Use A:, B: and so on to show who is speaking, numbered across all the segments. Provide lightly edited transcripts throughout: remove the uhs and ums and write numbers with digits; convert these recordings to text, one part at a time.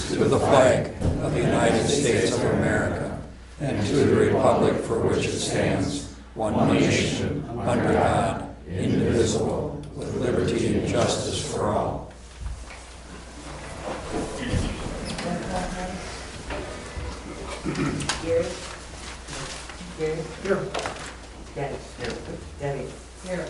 A: to the flag of the United States of America and to the republic for which it stands, one nation, under God, indivisible, with liberty and justice for all.
B: Gary? Gary? Here. Dennis? Here. Debbie? Here.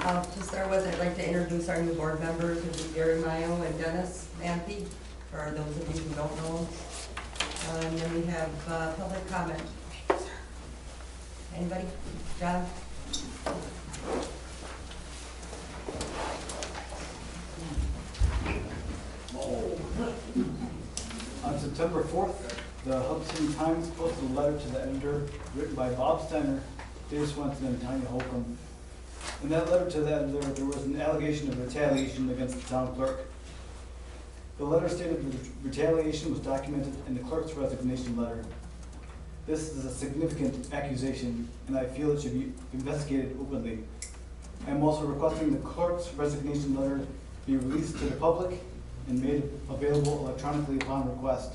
B: To start with, I'd like to introduce our new board members, who are Gary Mayo and Dennis Manthey, for those of you who don't know them. And then we have public comment. Anybody? John?
C: On September 4th, the Hudson Times posted a letter to the editor written by Bob Steiner, Dave Swenson, and Tanya Holcomb. In that letter to the editor, there was an allegation of retaliation against the town clerk. The letter stated that the retaliation was documented in the clerk's resignation letter. This is a significant accusation, and I feel it should be investigated openly. I am also requesting the clerk's resignation letter be released to the public and made available electronically upon request.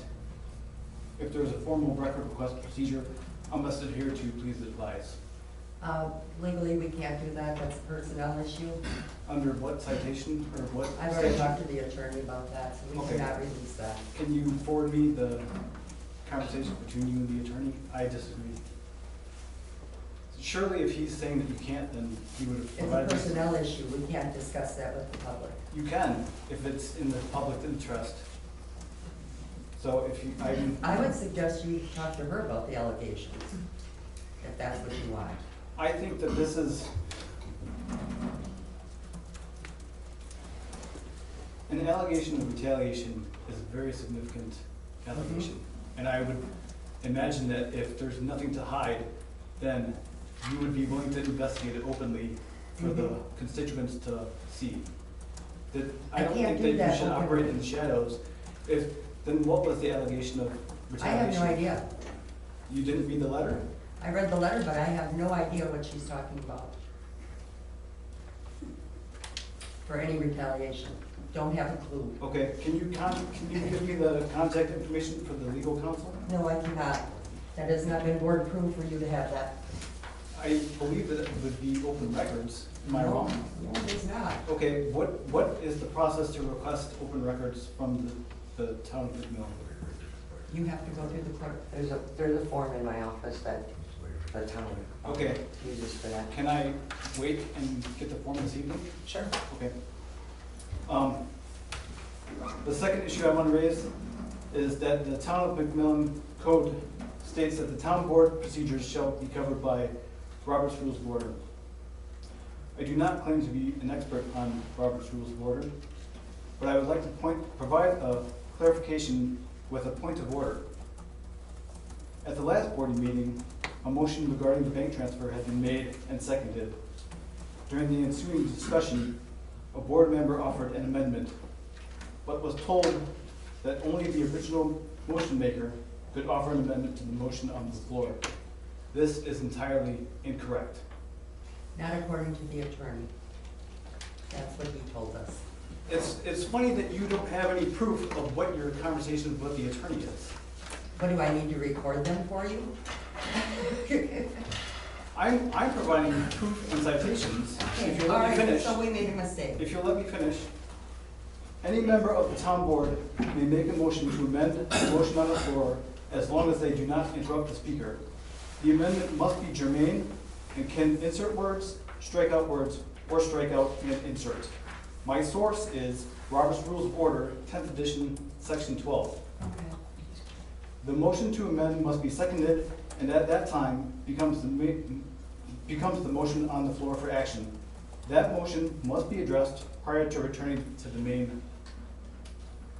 C: If there is a formal record request procedure, I must adhere to. Please advise.
B: Legally, we can't do that. That's a personnel issue.
C: Under what citation or what?
B: I've already talked to the attorney about that, so we
C: Okay.
B: cannot release that.
C: Can you forward me the conversation between you and the attorney? I disagree. Surely if he's saying that you can't, then he would have
B: It's a
C: provided.
B: personnel issue. We can't discuss that with the public.
C: You can, if it's in the public interest. So if you,
B: I would suggest you talk to her about the allegations, if that's what you want.
C: I think that this is an allegation of retaliation is a very significant allegation. And I would imagine that if there's nothing to hide, then you would be willing to investigate it openly for the constituents to see. That I don't
B: can't
C: think
B: do
C: that you
B: that
C: should
B: openly.
C: operate in the shadows. Then what was the allegation of
B: I have
C: retaliation?
B: no idea.
C: You didn't read the letter?
B: I read the letter, but I have no idea what she's talking about. For any retaliation. Don't have a clue.
C: Okay, can you give me the contact information for the legal counsel?
B: No, I cannot. That has not been board approved for you to have that.
C: I believe that it would be open records. Am I wrong?
B: No, it is not.
C: Okay, what is the process to request open records from the town of McMillan?
B: You have to go through the clerk.
D: There's a form in my office that the town
C: Okay,
D: uses for that.
C: can I wait and get the form this evening?
D: Sure.
C: Okay. The second issue I want to raise is that the town of McMillan code states that the town board procedures shall be covered by Robert's Rules of Order. I do not claim to be an expert on Robert's Rules of Order, but I would like to provide a clarification with a point of order. At the last board meeting, a motion regarding the bank transfer had been made and seconded. During the ensuing discussion, a board member offered an amendment, but was told that only the original motion maker could offer an amendment to the motion on the floor. This is entirely incorrect.
B: Not according to the attorney. That's what he told us.
C: It's funny that you don't have any proof of what your conversation with the attorney is.
B: What, do I need to record them for you?
C: I'm providing proof and citations. If you'll
B: All
C: let me
B: right,
C: finish,
B: so we made a mistake.
C: if you'll let me finish, any member of the town board may make a motion to amend the motion on the floor as long as they do not interrupt the speaker. The amendment must be germane and can insert words, strike out words, or strike out and insert. My source is Robert's Rules of Order, 10th edition, section 12.
B: Okay.
C: The motion to amend must be seconded, and at that time becomes the motion on the floor for action. That motion must be addressed prior to returning to the main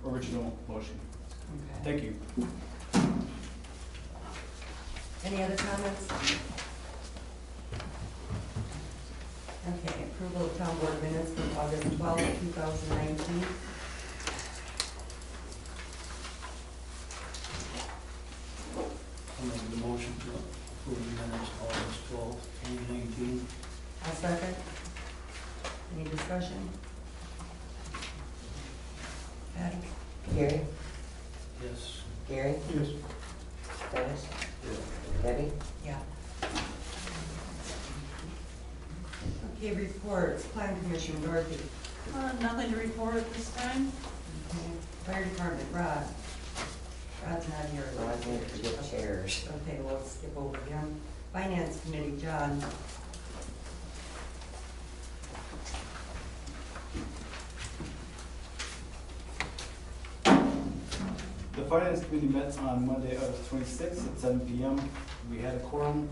C: original motion.
B: Okay.
C: Thank you.
B: Any other comments? Okay, approval of town board minutes from August 12th, 2019.
E: I'll make the motion to approve the minutes August 12th, 2019.
B: I'll second. Any discussion? Patty?
D: Gary,
E: Yes.
D: Gary,
E: Yes.
D: Dennis, Debbie,
B: Yeah. Okay, reports, plan commission, Dorothy.
F: Nothing to report at this time.
B: Okay. Fire department, Rod. Rod's not here.
D: so I need to get chairs.
B: Okay, we'll skip over him. Finance committee, John.
C: The finance committee met on Monday, August 26th at 7 PM. We had a quorum.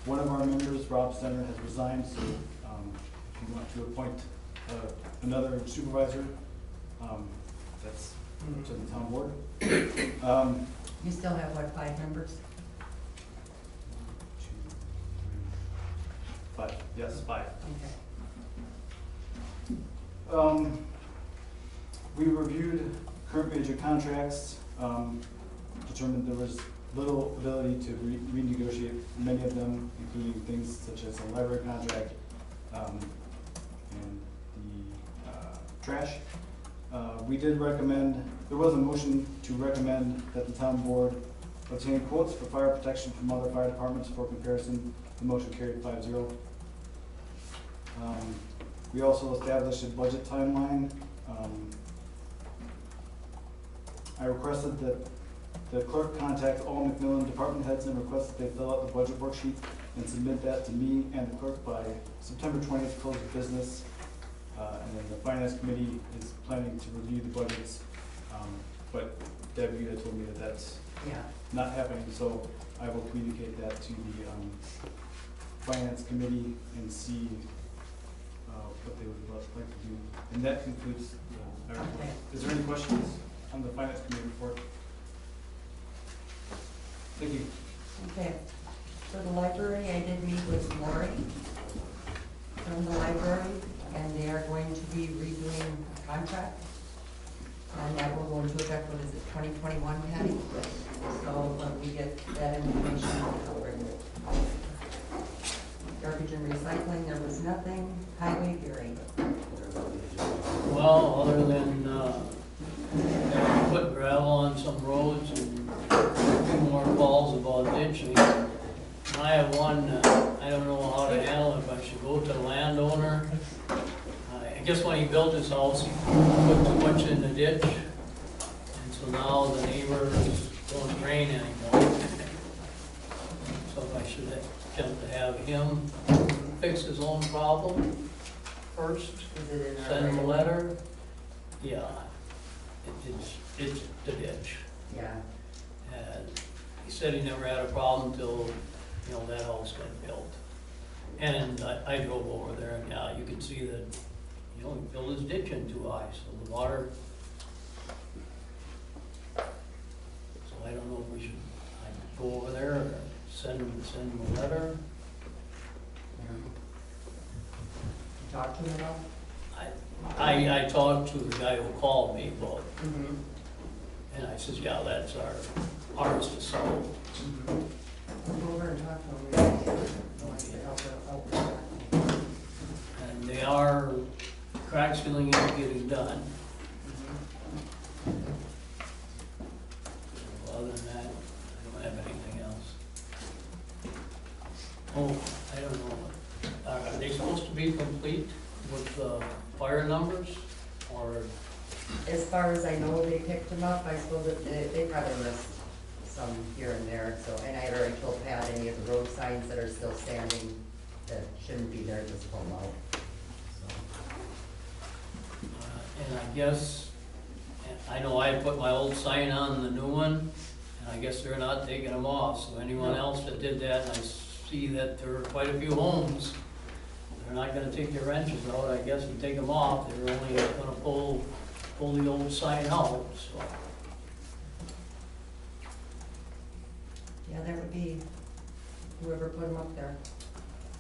C: One of our members, Rob Center, has resigned, so if you want to appoint another supervisor, that's to the town board.
B: You still have, what, 5 members?
C: 2, 3, 5, yes, 5.
B: Okay.
C: We reviewed current major contracts, determined there was little ability to renegotiate many of them, including things such as a library contract, and the trash. We did recommend, there was a motion to recommend that the town board obtain quotes for fire protection from other fire departments for comparison. The motion carried 5-0. We also established a budget timeline. I requested that the clerk contact all McMillan department heads and request that they fill out the budget worksheet and submit that to me and the clerk by September 20th, close of business. And then the finance committee is planning to review the budgets. But Debbie had told me that that's
B: Yeah.
C: not happening, so I will communicate that to the finance committee and see what they would like to do. And that concludes the report.
B: Okay.
C: Is there any questions on the finance committee report? Thank you.
B: Okay. For the library, I did meet with Lori from the library, and they are going to be redoing a contract. And that will go into effect, what is it, 2021, Patty? So when we get that information, we'll bring it. Garbage and recycling, there was nothing. Highway, Gary.
E: Well, other than, put gravel on some roads and a few more calls about ditching. I have one, I don't know how to handle it, if I should go to the landowner. I guess when he built his house, he put too much in the ditch, and so now the neighbors don't drain anymore. So if I should attempt to have him fix his own problem first,
B: Is it in our?
E: send him a letter, yeah, it's the ditch.
B: Yeah.
E: And he said he never had a problem till, that house got built. And I drove over there, and yeah, you could see that, he filled his ditch in too high, so the water. So I don't know if we should, I'd go over there or send him a letter.
B: Talk to him about?
E: I talked to the guy who called me, but,
B: Mm-hmm.
E: and I says, yeah, that's ours to solve.
B: Go over and talk to him. I want to help with that.
E: And they are, crack sealing is getting done. So other than that, I don't have anything else. Oh, I don't know, are they supposed to be complete with the fire numbers, or?
B: As far as I know, they picked them up. I suppose that they probably list some here and there, so, and I had already told Pat any of the road signs that are still standing that shouldn't be there, just pull them out.
E: And I guess, and I know I put my old sign on the new one, and I guess they're not taking them off, so anyone else that did that, and I see that there are quite a few homes, they're not gonna take their wrenches out, I guess, and take them off, they're only gonna pull the old sign out, so.
B: Yeah, that would be whoever put them up there.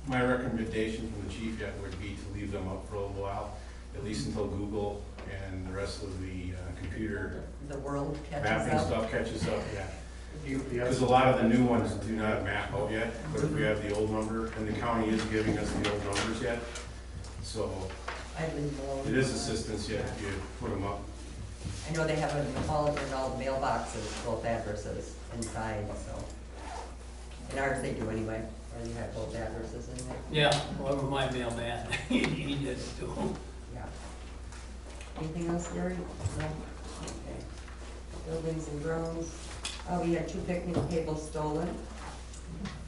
G: My recommendation from the chief yet would be to leave them up for a little while, at least until Google and the rest of the computer
B: The world catches
G: mapping
B: up.
G: stuff catches up, yeah. Because a lot of the new ones do not map out yet, but if we have the old number, and the county is giving us the old numbers yet, so
B: I'd leave them alone.
G: It is assistance, yeah, if you put them up.
B: I know they have it in all the mailboxes, both addresses inside, so. In ours they do anyway, or you have both addresses in there.
E: Yeah, whoever my mailman, he did it too.
B: Yeah. Anything else, Gary? No? Okay. Buildings and grounds. We had 2 picnic tables stolen.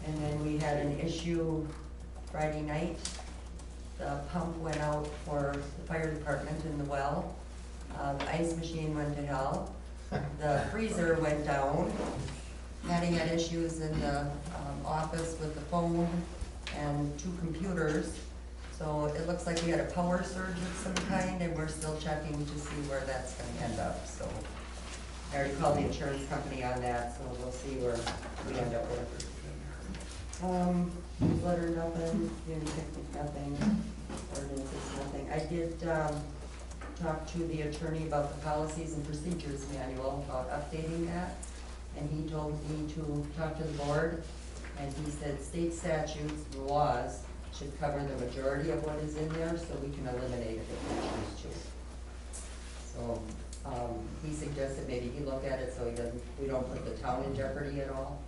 B: And then we had an issue Friday night. The pump went out for the fire department in the well. The ice machine went to hell. The freezer went down. Patty had issues in the office with the phone and 2 computers. So it looks like we had a power surge of some kind, and we're still checking to see where that's gonna end up, so. I already called the insurance company on that, so we'll see where we end up with. Newsletter, nothing, unit picnic, nothing, ordinances, nothing. I did, talk to the attorney about the policies and procedures manual, about updating that. And he told me to talk to the board, and he said state statutes, and laws should cover the majority of what is in there, so we can eliminate it if we choose to. So, he suggested maybe he look at it so we don't put the town in jeopardy at all.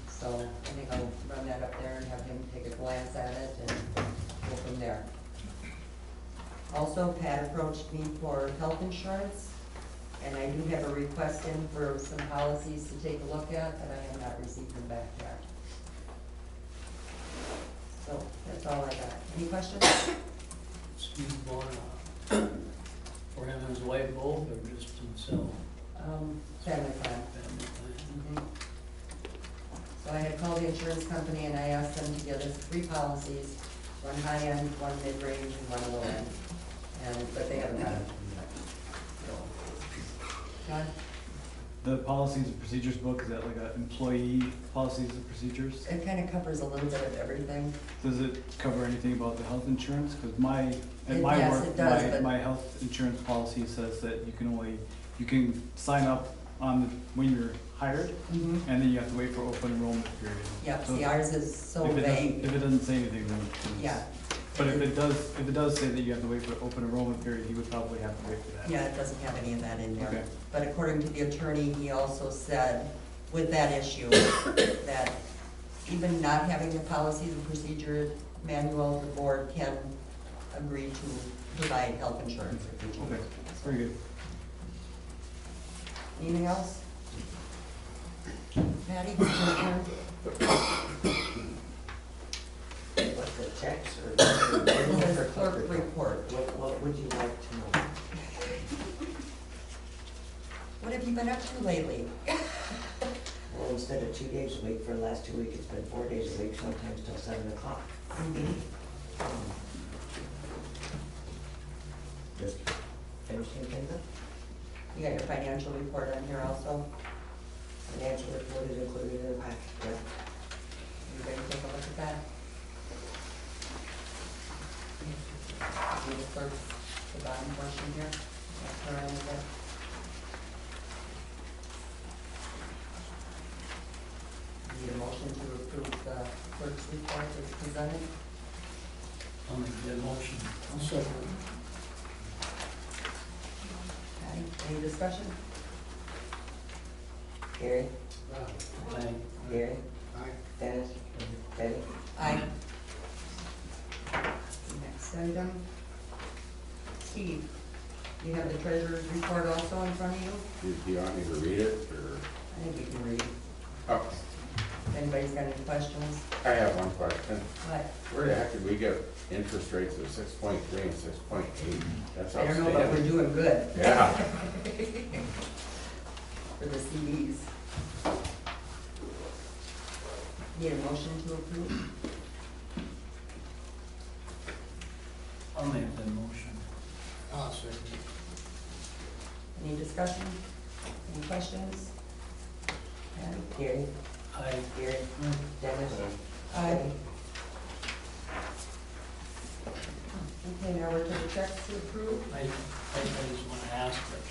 B: So I think I'll run that up there and have him take a glance at it and go from there. Also, Pat approached me for health insurance, and I do have a request in for some policies to take a look at, but I have not received them back yet. So that's all I got. Any questions?
E: Steve Bourne, for him and his wife both, or just himself?
B: Family plan.
E: Family
B: Mhm.
E: plan.
B: So I had called the insurance company and I asked them to get us 3 policies, 1 high end, 1 mid range, and 1 low end. But they haven't got it yet. So, John?
C: The policies and procedures book, is that like an employee policies and procedures?
B: It kind of covers a little bit of everything.
C: Does it cover anything about the health insurance? Because my, at
B: It-
C: my
B: yes,
C: work,
B: it does, but-
C: my health insurance policy says that you can sign up when you're hired,
B: Mhm.
C: and then you have to wait for open enrollment period.
B: Yep,
C: So
B: see, ours is so
C: if it doesn't-
B: vague.
C: If it doesn't say anything, then it's.
B: Yeah.
C: But if it does say that you have to wait for open enrollment period, he would probably have to wait for that.
B: Yeah, it doesn't have any of that in there.
C: Okay.
B: But according to the attorney, he also said with that issue, that even not having the policies and procedure manual, the board can agree to provide health insurance if we choose.
C: Okay, very good.
B: Anything else? Patty? your turn.
D: What, the checks or?
B: It says clerk report.
D: What would you like to know?
B: What have you been up to lately?
D: Well, instead of 2 days a week for the last 2 weeks, it's been 4 days a week, sometimes till 7 o'clock. Just finishing things up.
B: You got your financial report on here also?
D: Financial report is included in the packet, yeah.
B: Everybody take a look at that? See the clerk, the bottom portion here? That's her end of it. Need a motion to approve the clerk's report as presented?
E: I'll make that motion. I'll second.
B: Patty, any discussion?
D: Gary?
E: Aye.
D: Gary? Dennis? Betty?
B: Aye. Next item. Steve, you have the treasurer's report also in front of you?
H: Do you want me to read it, or?
B: I think we can read.
H: Oh,
B: If anybody's got any questions.
H: I have one question.
B: What?
H: Where the heck did we get interest rates of 6.3 and 6.8? That's
B: I don't know, but we're
H: outstanding.
B: doing good.
H: Yeah.
B: For the CDs. Need a motion to approve?
E: I'll make that motion. I'll second.
B: Any discussion? Any questions? Patty?
D: Gary?
E: Aye.
D: Gary? Dennis?
B: Aye. Okay, now we're to the checks to approve.
E: I just want to ask, that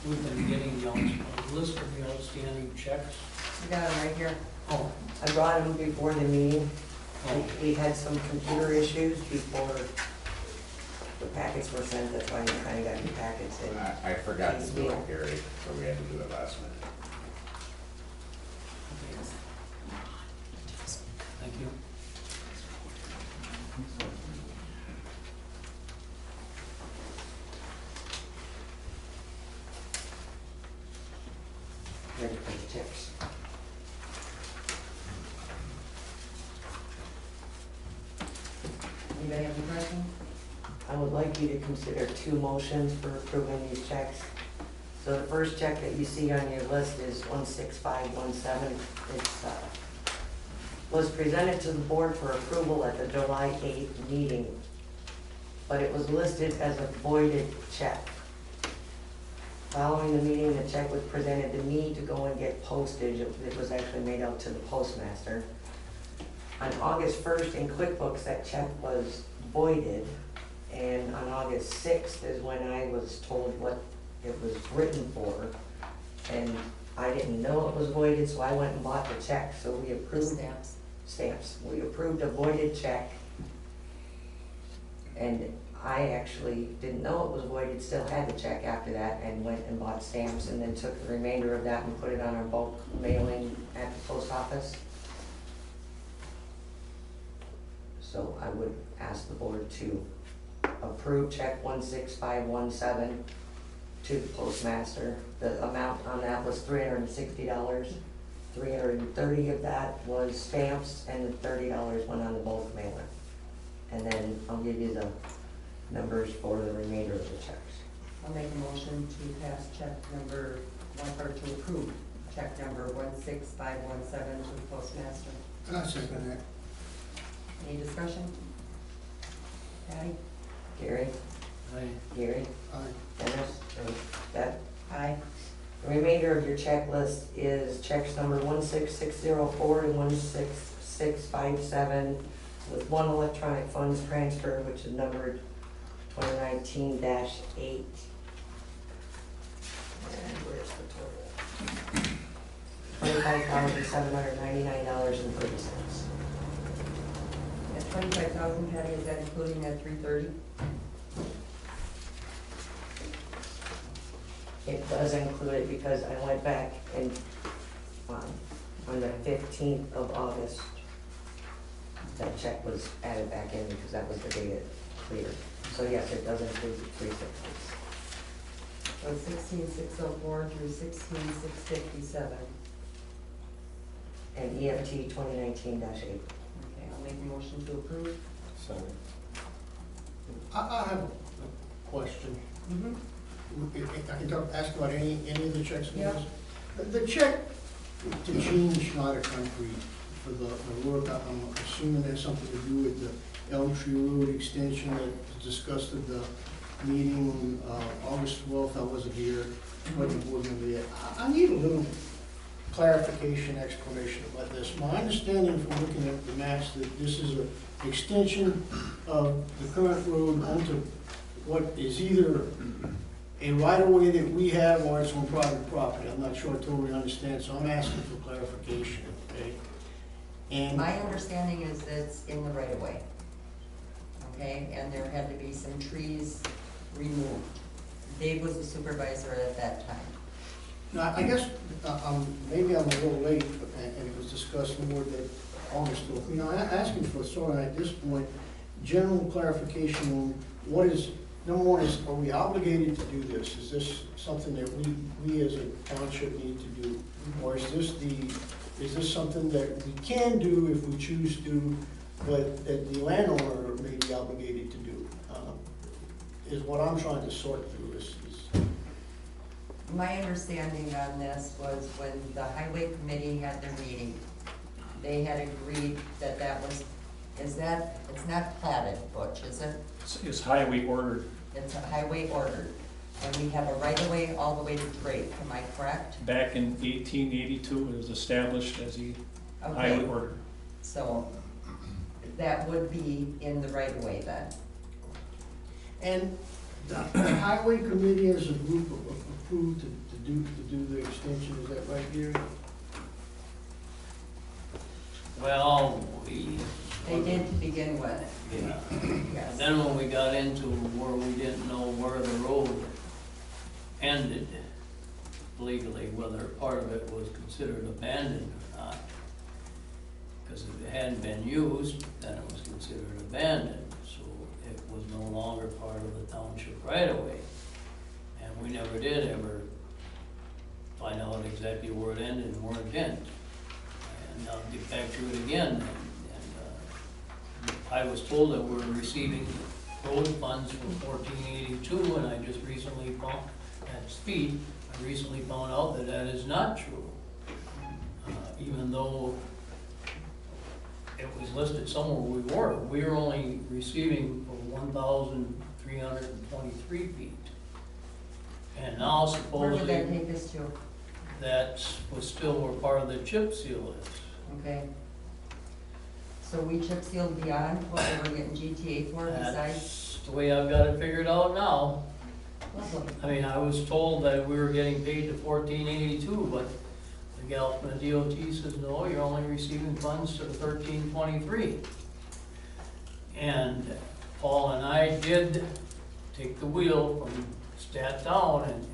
E: we've been getting the list of the outstanding checks.
B: We got them right here.
E: Oh,
D: I brought him before the meeting.
E: oh,
D: We had some computer issues before packets were sent, that's why you kinda got your packets in.
H: I forgot to do it, Gary, so we had to do it last minute.
E: Thank you.
D: Ready for the checks.
B: Anybody have any questions?
D: I would like you to consider two motions for approving these checks. So the first check that you see on your list is 16517. It's, was presented to the board for approval at the July 8th meeting, but it was listed as a voided check. Following the meeting, the check was presented to me to go and get postage. It was actually made out to the postmaster. On August 1st in QuickBooks, that check was voided, and on August 6th is when I was told what it was written for, and I didn't know it was voided, so I went and bought the check, so we approved stamps. We approved a voided check, and I actually didn't know it was voided, still had the check after that, and went and bought stamps, and then took the remainder of that and put it on our bulk mailing at the post office. So I would ask the board to approve check 16517 to the postmaster. The amount on that was $360. $330 of that was stamps, and the $30 went on the bulk mailer. And then I'll give you the numbers for the remainder of the checks.
B: I'll make a motion to pass check number or to approve check number 16517 to the postmaster.
I: I'll second that.
B: Any discussion? Patty?
D: Gary?
E: Aye.
D: Gary?
I: Aye.
D: Dennis? Deb?
B: Aye.
D: The remainder of your checklist is checks number 16604 and 16657 with one electronic funds transfer, which is numbered 2019-8. And where's the total? $25,799.30.
B: At 25,000, Patty, is that including that 330?
D: It does include it because I went back and, on the 15th of August, that check was added back in because that was the day it cleared. So yes, it does include the 360s.
B: So 16,604 through 16,657.
D: And EFT 2019-8.
B: Okay, I'll make a motion to approve.
H: Second.
I: I have a question. If I can ask about any of the checks.
B: Yeah.
I: The check to Gene Schneider Concrete for the work, I'm assuming that's something to do with the Elm Tree Road extension that was discussed at the meeting, August 12th. I wasn't here, wasn't board member yet. I need a little clarification, explanation about this. My understanding from looking at the maps that this is an extension of the current road onto what is either a right-of-way that we have or it's on private property. I'm not sure I totally understand, so I'm asking for clarification, okay? And
B: My understanding is that it's in the right of way. Okay, and there had to be some trees removed. Dave was the supervisor at that time.
I: now, I guess, maybe I'm a little late, and it was discussed more that August 12th. You know, I'm asking for sort of at this point, general clarification on what is, number one is, are we obligated to do this? Is this something that we as a township need to do? Or is this something that we can do if we choose to, but that the landowner may be obligated to do? Is what I'm trying to sort through is
B: My understanding on this was when the highway committee had their meeting, they had agreed that that was, it's not platted, Butch, is it?
J: Is highway ordered.
B: It's a highway ordered, and we have a right-of-way all the way to Drake, am I correct?
J: Back in 1882, it was established as a highway
B: Okay,
J: order.
B: so that would be in the right-of-way then.
I: And the highway committee as a group approved to do the extension, is that right, Gary?
E: Well,
B: They did to begin with,
E: Yeah.
B: yes.
E: Then when we got into where we didn't know where the road ended legally, whether part of it was considered abandoned or not, because if it hadn't been used, then it was considered abandoned, so it was no longer part of the township right away. And we never did ever find out exactly where it ended and where it didn't. And I'll get back to it again, and I was told that we're receiving road funds from 1482, and I just recently found, at speed, I recently found out that that is not true. Even though it was listed somewhere we were only receiving for 1,323 feet. And now
B: Where would that
E: supposedly
B: take us to?
E: that was still where part of the chip seal is.
B: Okay. So we chip sealed beyond what we were getting GTA for besides?
E: That's the way I've got it figured out now.
B: Lovely.
E: I mean, I was told that we were getting paid to 1482, but the gal from the DOT says, no, you're only receiving funds to 1323. And Paul and I did take the wheel from Stat Town, and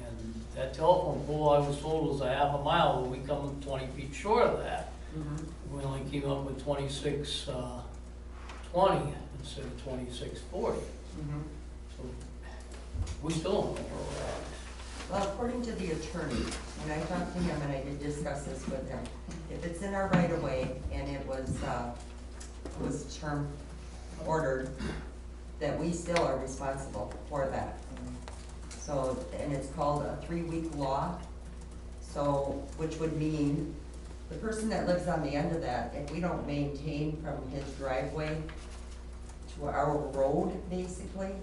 E: that telephone pole I was told was a half a mile, but we come 20 feet short of that.
B: Mhm.
E: We only came up with 2620 instead of 2640.
B: Mhm.
E: So we still don't know where we're at.
B: Well, according to the attorney, when I talked to him, and I did discuss this with him, if it's in our right of way and it was term ordered, that we still are responsible for that. So, and it's called a 3-week law, so, which would mean the person that lives on the end of that, if we don't maintain from his driveway to our road, basically,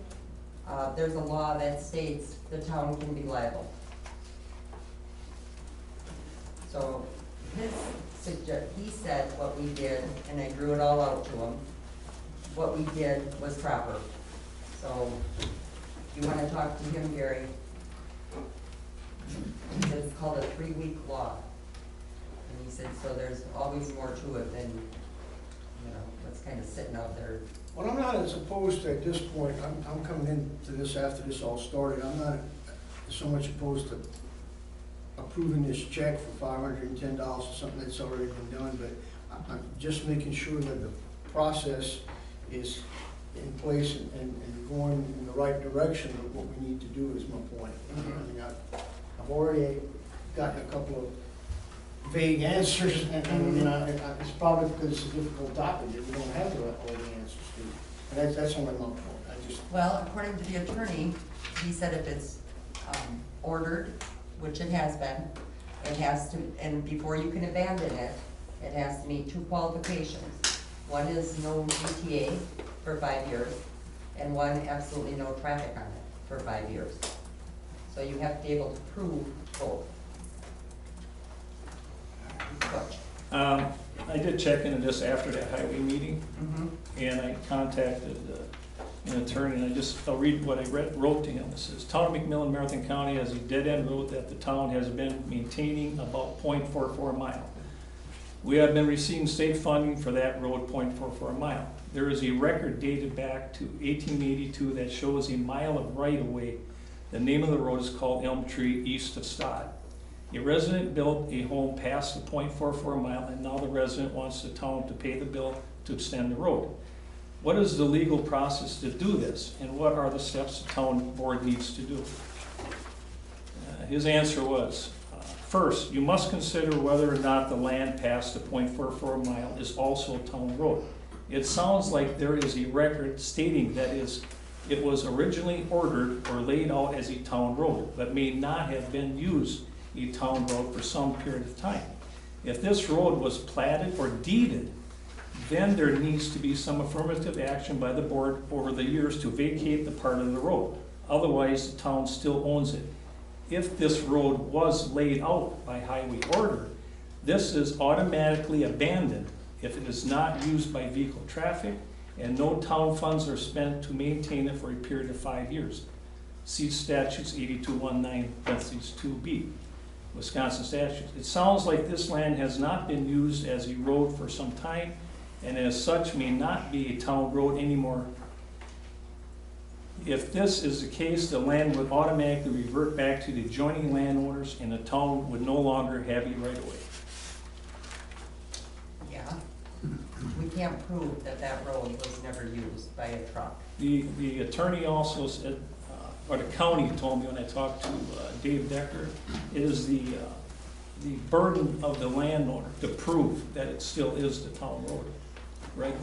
B: there's a law that states the town can be liable. So he said what we did, and I drew it all out to him, what we did was proper. So, you wanna talk to him, Gary? He said it's called a 3-week law. And he said, so there's always more to it than, what's kind of sitting out there.
I: Well, I'm not as opposed to, at this point, I'm coming into this after this all started, I'm not so much opposed to approving this check for $510 or something that's already been done, but I'm just making sure that the process is in place and going in the right direction of what we need to do is my point. I mean, I've already gotten a couple of vague answers, and it's probably because it's a difficult topic that we don't have all the answers to. And that's only my point.
B: Well, according to the attorney, he said if it's ordered, which it has been, it has to, and before you can abandon it, it has to meet 2 qualifications. One is no GTA for 5 years, and one absolutely no traffic on it for 5 years. So you have to be able to prove both. Butch.
J: I did check into this after that highway meeting,
B: Mhm.
J: and I contacted an attorney, and I'll read what I wrote to him. It says, Town of McMillan, Marathon County has a dead-end road that the town has been maintaining about .44 mile. We have been receiving state funding for that road, .44 mile. There is a record dated back to 1882 that shows a mile of right-of-way. The name of the road is called Elm Tree, east of Stod. A resident built a home past the .44 mile, and now the resident wants the town to pay the bill to extend the road. What is the legal process to do this, and what are the steps the town board needs to do? His answer was, first, you must consider whether or not the land past the .44 mile is also a town road. It sounds like there is a record stating that it was originally ordered or laid out as a town road, but may not have been used a town road for some period of time. If this road was platted or deeded, then there needs to be some affirmative action by the board over the years to vacate the part of the road. Otherwise, the town still owns it. If this road was laid out by highway order, this is automatically abandoned if it is not used by vehicle traffic and no town funds are spent to maintain it for a period of 5 years. See statutes 8219, parentheses 2B, Wisconsin statutes. It sounds like this land has not been used as a road for some time, and as such may not be a town road anymore. If this is the case, the land would automatically revert back to the adjoining landowners and the town would no longer have a right of way.
B: Yeah. We can't prove that that road was never used by a truck.
J: The attorney also said, or the county told me when I talked to Dave Decker, it is the burden of the landowner to prove that it still is the town road, right?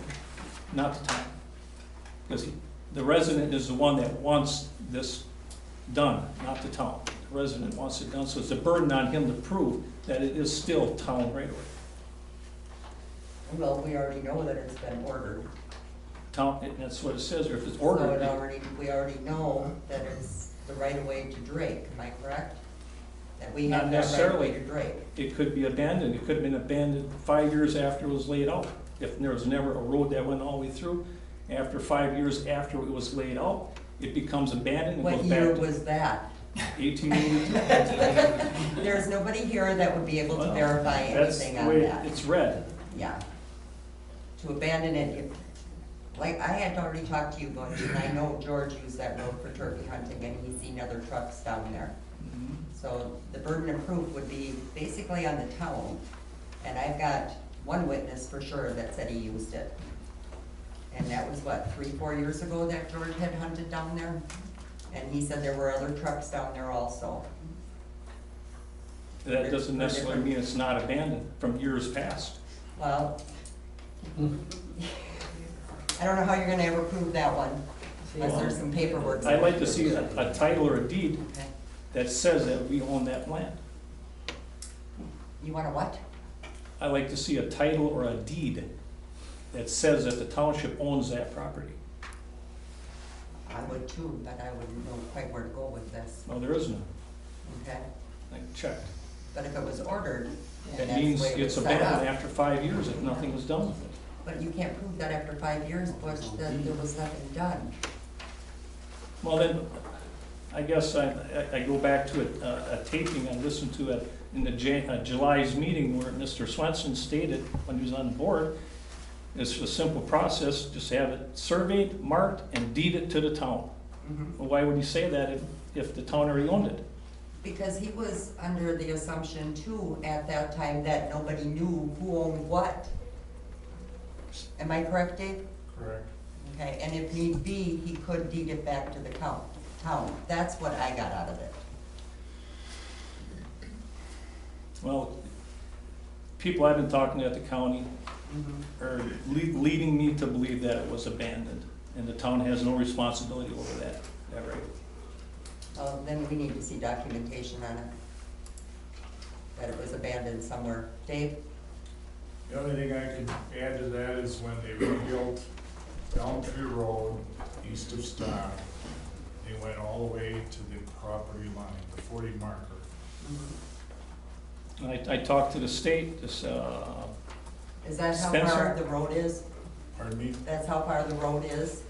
J: Not the town. Because the resident is the one that wants this done, not the town. The resident wants it done, so it's a burden on him to prove that it is still town right away.
B: Well, we already know that it's been ordered.
J: Town, and that's what it says, or if it's
B: So
J: ordered.
B: we already know that it's the right of way to Drake, am I correct? That we
J: Not
B: have that right of
J: necessarily.
B: way to Drake.
J: It could be abandoned, it could have been abandoned 5 years after it was laid out. If there was never a road that went all the way through, after 5 years after it was laid out, it becomes abandoned and
B: What
J: goes back
B: year
J: to
B: was that?
J: 1882.
B: There's nobody here that would be able to
J: Well,
B: verify
J: that's
B: anything
J: the
B: on
J: way
B: that.
J: it's read.
B: Yeah. To abandon it, like, I had already talked to you, Butch, and I know George used that road for turkey hunting, and he's seen other trucks down there.
J: Mhm.
B: So the burden of proof would be basically on the town, and I've got one witness for sure that said he used it. And that was what, 3-4 years ago that George had hunted down there? And he said there were other trucks down there also.
J: That doesn't necessarily mean it's not abandoned from years past.
B: Well, I don't know how you're gonna ever prove that one, unless there's some paperwork.
J: I'd like to see a title or a deed
B: Okay.
J: that says that we own that land.
B: You want a what?
J: I'd like to see a title or a deed that says that the township owns that property.
B: I would too, but I wouldn't know quite where to go with this,
J: No, there is none.
B: okay?
J: I checked.
B: But if it was ordered, and
J: That
B: that's the
J: means
B: way it was
J: it's
B: set
J: abandoned
B: up.
J: after 5 years if nothing was done with it.
B: But you can't prove that after 5 years, Butch, that there was nothing done.
J: Well, then, I guess I go back to a taping I listened to in the July's meeting where Mr. Swenson stated, when he was on the board, it's a simple process, just have it surveyed, marked, and deed it to the town. Well, why would he say that if the town already owned it?
B: Because he was under the assumption too, at that time, that nobody knew who owned what. Am I correct, Dave?
G: Correct.
B: Okay, and if need be, he could deed it back to the town. That's what I got out of it.
J: Well, people I've been talking to at the county are leading me to believe that it was abandoned, and the town has no responsibility over that right?
B: Then we need to see documentation on it, that it was abandoned somewhere. Dave?
K: The only thing I could add to that is when they rebuilt Elmtree Road east of Stock, they went all the way to the property line, the 40 marker.
J: I talked to the state, this,
B: Is that how
J: Spencer?
B: far the road is?
K: Pardon me?
B: That's how far the road is?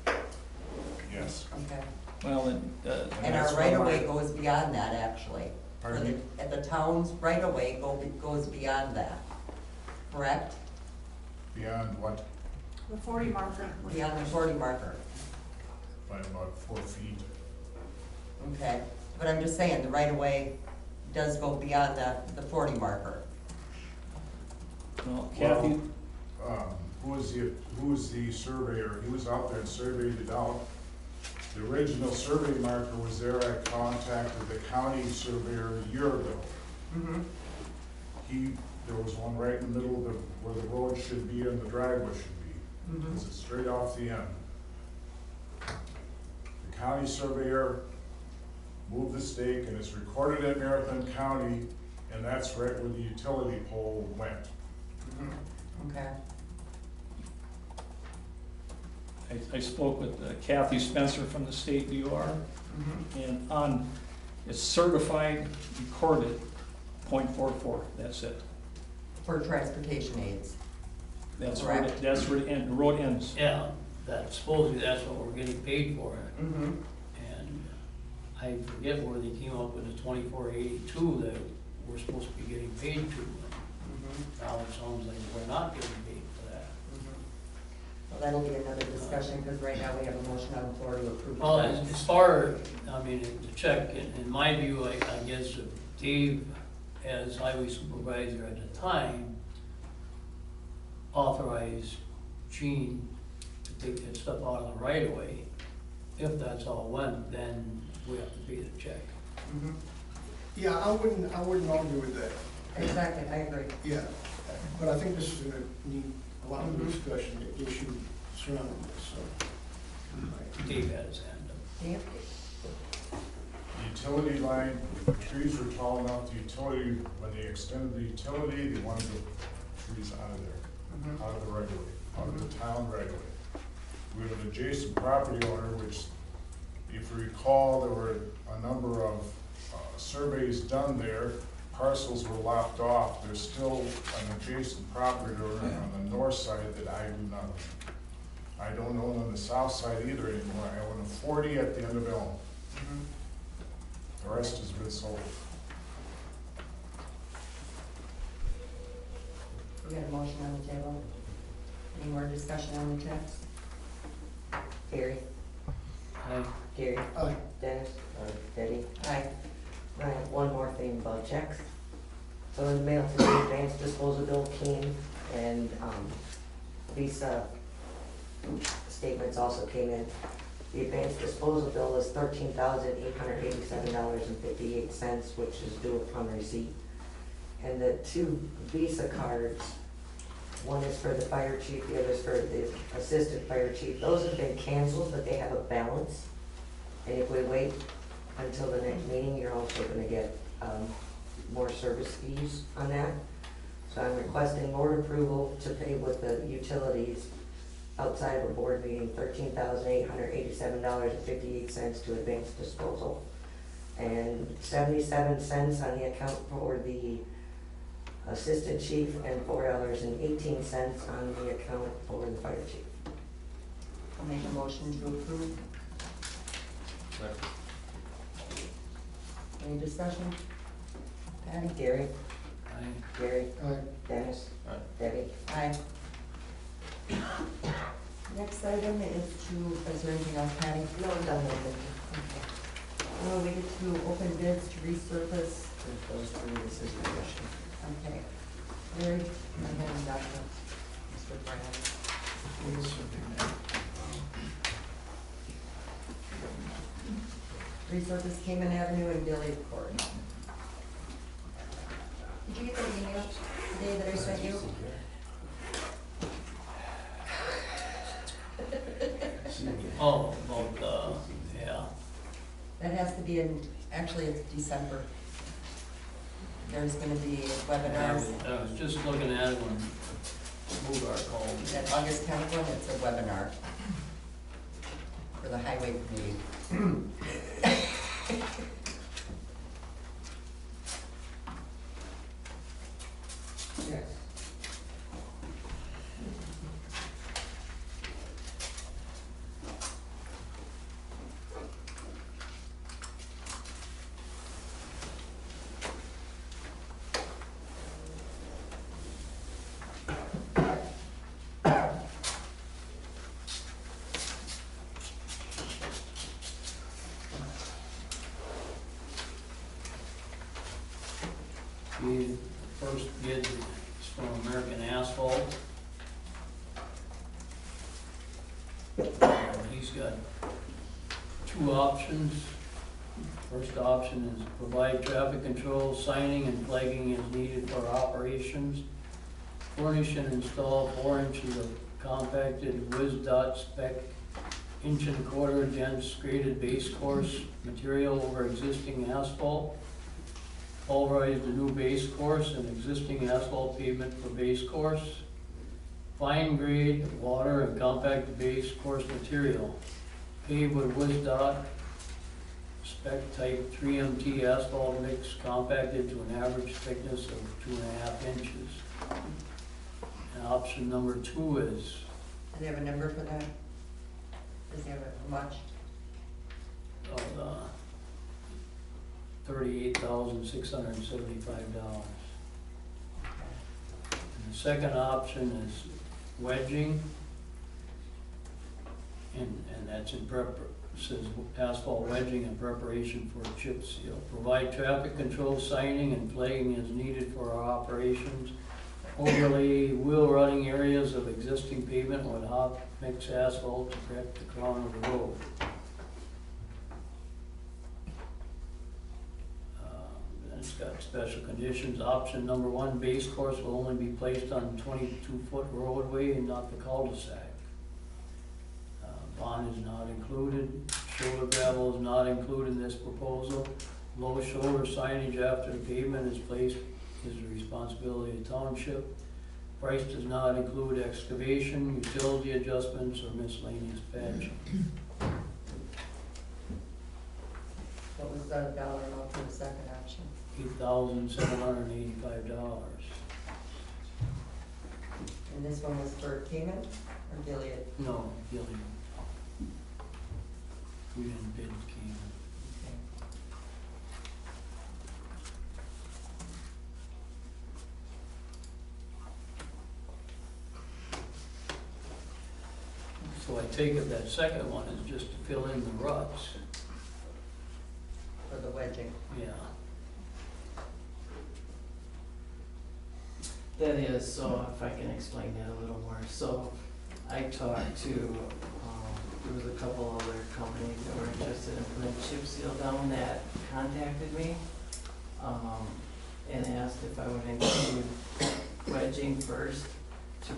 K: Yes.
B: Okay.
J: well,
B: And
K: that's
B: our
K: where
B: right-of-way
K: my-
B: goes beyond that, actually.
K: Pardon me?
B: At the town's right-of-way goes beyond that, correct?
K: Beyond what?
F: The 40 marker.
B: Beyond the 40 marker,
K: By about 4 feet.
B: okay? But I'm just saying, the right-of-way does go beyond the 40 marker.
J: well, Kathy,
K: Who was the surveyor? He was out there and surveyed it out. The original survey marker was there. I contacted the county surveyor a year ago. There was one right in the middle of where the road should be and the driveway should be. Because it's straight off the end. The county surveyor moved the stake and it's recorded at Marathon County, and that's right where the utility pole went.
B: Okay.
J: I spoke with Kathy Spencer from the state DOR, and it's certified, recorded, .44, that's it.
B: For transportation aids.
J: That's
B: Correct.
J: where the road ends.
E: Yeah, that supposedly that's what we're getting paid for it.
B: Mm-hmm.
E: And I forget where they came up with the 2482 that we're supposed to be getting paid to. Now it sounds like we're not getting paid for that.
B: that'll be another discussion, because right now we have a motion on the floor to approve.
E: Well, as far, I mean, to check, in my view, I guess if Dave, as highway supervisor at the time, authorized Gene to take that stuff out of the right of way, if that's all it went, then we have to pay the check.
B: Mhm.
I: Yeah, I wouldn't argue with that.
B: Exactly, I agree.
I: Yeah, but I think this is gonna need a lot of discussion, the issue surrounding this, so.
E: Dave had his hand up.
B: Yep.
K: The utility line, the trees were tall enough, the utility, when they extended the utility, they wanted the trees out of there, out of the right of way, out of the town right of way. We have an adjacent property owner, which, if you recall, there were a number of surveys done there, parcels were lopped off, there's still an adjacent property owner on the north side that I do not own. I don't own on the south side either anymore, I own a 40 at the end of Elm. The rest has been sold.
B: We got a motion on the table. Any more discussion on the text?
D: Gary,
E: Aye.
D: Gary,
I: Aye.
D: Dennis, Debbie.
B: Aye.
D: Right, one more thing about checks. So in the mail today, advance disposal bill came, and, Visa statements also came in. The advance disposal bill is $13,887.58, which is due upon receipt. And the two Visa cards, one is for the fire chief, the other is for the assistant fire chief. Those have been canceled, but they have a balance. And if we wait until the next meeting, you're also gonna get, more service fees on that. So I'm requesting board approval to pay with the utilities outside of a board meeting, $13,887.58 to advance disposal. And 77 cents on the account for the assistant chief, and $4.18 on the account for the fire chief.
B: I'll make a motion to approve. Any discussion? Patty?
D: Gary,
E: Aye.
D: Gary,
I: Aye.
D: Dennis, Debbie.
B: Aye. Next item is is there anything else, Patty?
D: No, I'm done with it.
B: Well, we get to open bids to resurface.
D: Those three, this is my question.
B: Okay. Larry, and then Dr. Mr. Brown. Resurface Cayman Avenue and Billy Court. Did you get the email today that I sent you?
E: Oh, about, yeah.
B: That has to be in, actually, it's December. There's gonna be webinars.
E: I was just looking at it when Mugar called.
B: That August 10th one, it's a webinar for the highway committee.
I: Yes.
E: The first bid is from American Asphalt. He's got two options. First option is provide traffic control, signing and flagging as needed for operations. Furnish and install 4 inches of compacted WisDOT spec inch and quarter dense graded base course material over existing asphalt. Pulverize the new base course and existing asphalt pavement for base course. Fine grade water and compact base course material. Pave with WisDOT spec type 3MT asphalt mix compacted to an average thickness of 2.5 inches. And option number 2 is,
B: Do they have a number for that? Does he have a much?
E: $38,675. And the second option is wedging. And that's in says asphalt wedging in preparation for a chip seal. Provide traffic control signing and flagging as needed for our operations. Overlay wheel running areas of existing pavement with hot mix asphalt to correct the crown of the road. Then it's got special conditions. Option number 1, base course will only be placed on 22-foot roadway and not the cul-de-sac. Bond is not included. Shoulder gravel is not included in this proposal. Low shoulder signage after the pavement is placed is the responsibility of the township. Price does not include excavation, utility adjustments, or miscellaneous patching.
B: What was the dollar amount for the second option?
E: $8,785.
B: And this one was for Cayman or Gilead?
E: No, Gillian. We didn't bid Cayman. So I take it that second one is just to fill in the ruts.
B: For the wedging.
E: Yeah.
L: That is, so if I can explain that a little more. So I talked to, there was a couple other companies that were interested in putting chip seal down that contacted me and asked if I would include wedging first to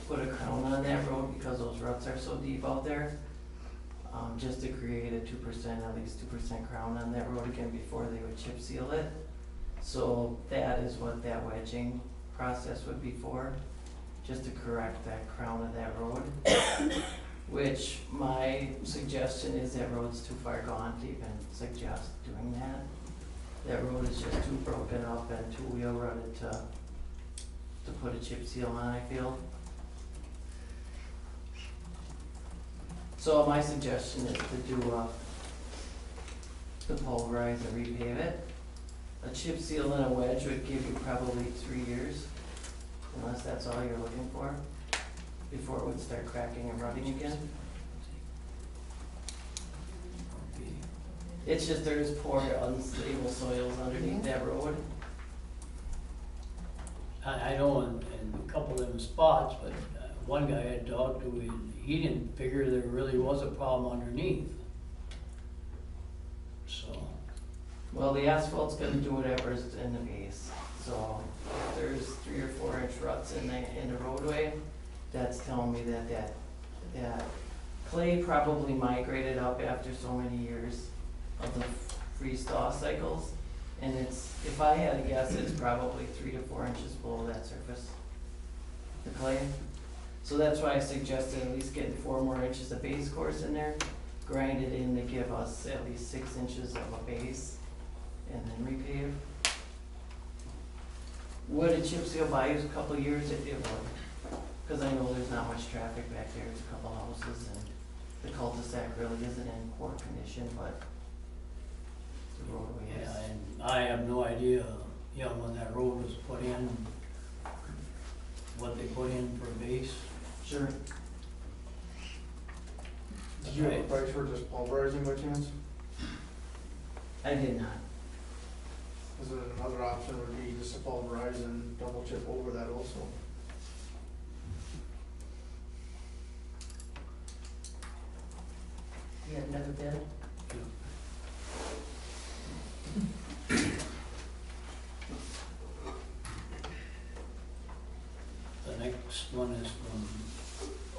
L: put a crown on that road because those ruts are so deep out there. Just to create a 2%, at least 2% crown on that road again before they would chip seal it. So that is what that wedging process would be for, just to correct that crown of that road. Which my suggestion is that road's too far gone to even suggest doing that. That road is just too broken up and too wheel rutted to put a chip seal on, I feel. So my suggestion is to do the pulverize and repave it. A chip seal and a wedge would give you probably 3 years, unless that's all you're looking for, before it would start cracking and rutting again. It's just there's poor, unstable soils underneath that road.
E: I know in a couple of them spots, but one guy I talked to, he didn't figure there really was a problem underneath. So.
L: Well, the asphalt's gonna do whatever's in the base. So if there's 3 or 4 inch ruts in the roadway, that's telling me that clay probably migrated up after so many years of the freeze thaw cycles. And if I had to guess, it's probably 3 to 4 inches below that surface, the clay. So that's why I suggested at least getting 4 more inches of base course in there, grind it in to give us at least 6 inches of a base, and then repave. Would a chip seal buy us a couple of years? It would, because I know there's not much traffic back there. There's a couple houses, and the cul-de-sac really isn't in poor condition, but the roadway is.
E: Yeah, and I have no idea, you know, when that road was put in, what they put in for a base.
L: Sure.
M: Did you have a price for just pulverizing by chance?
L: I did not.
M: Because then another option would be just to pulverize and double chip over that also.
B: You have another bid?
E: The next one is from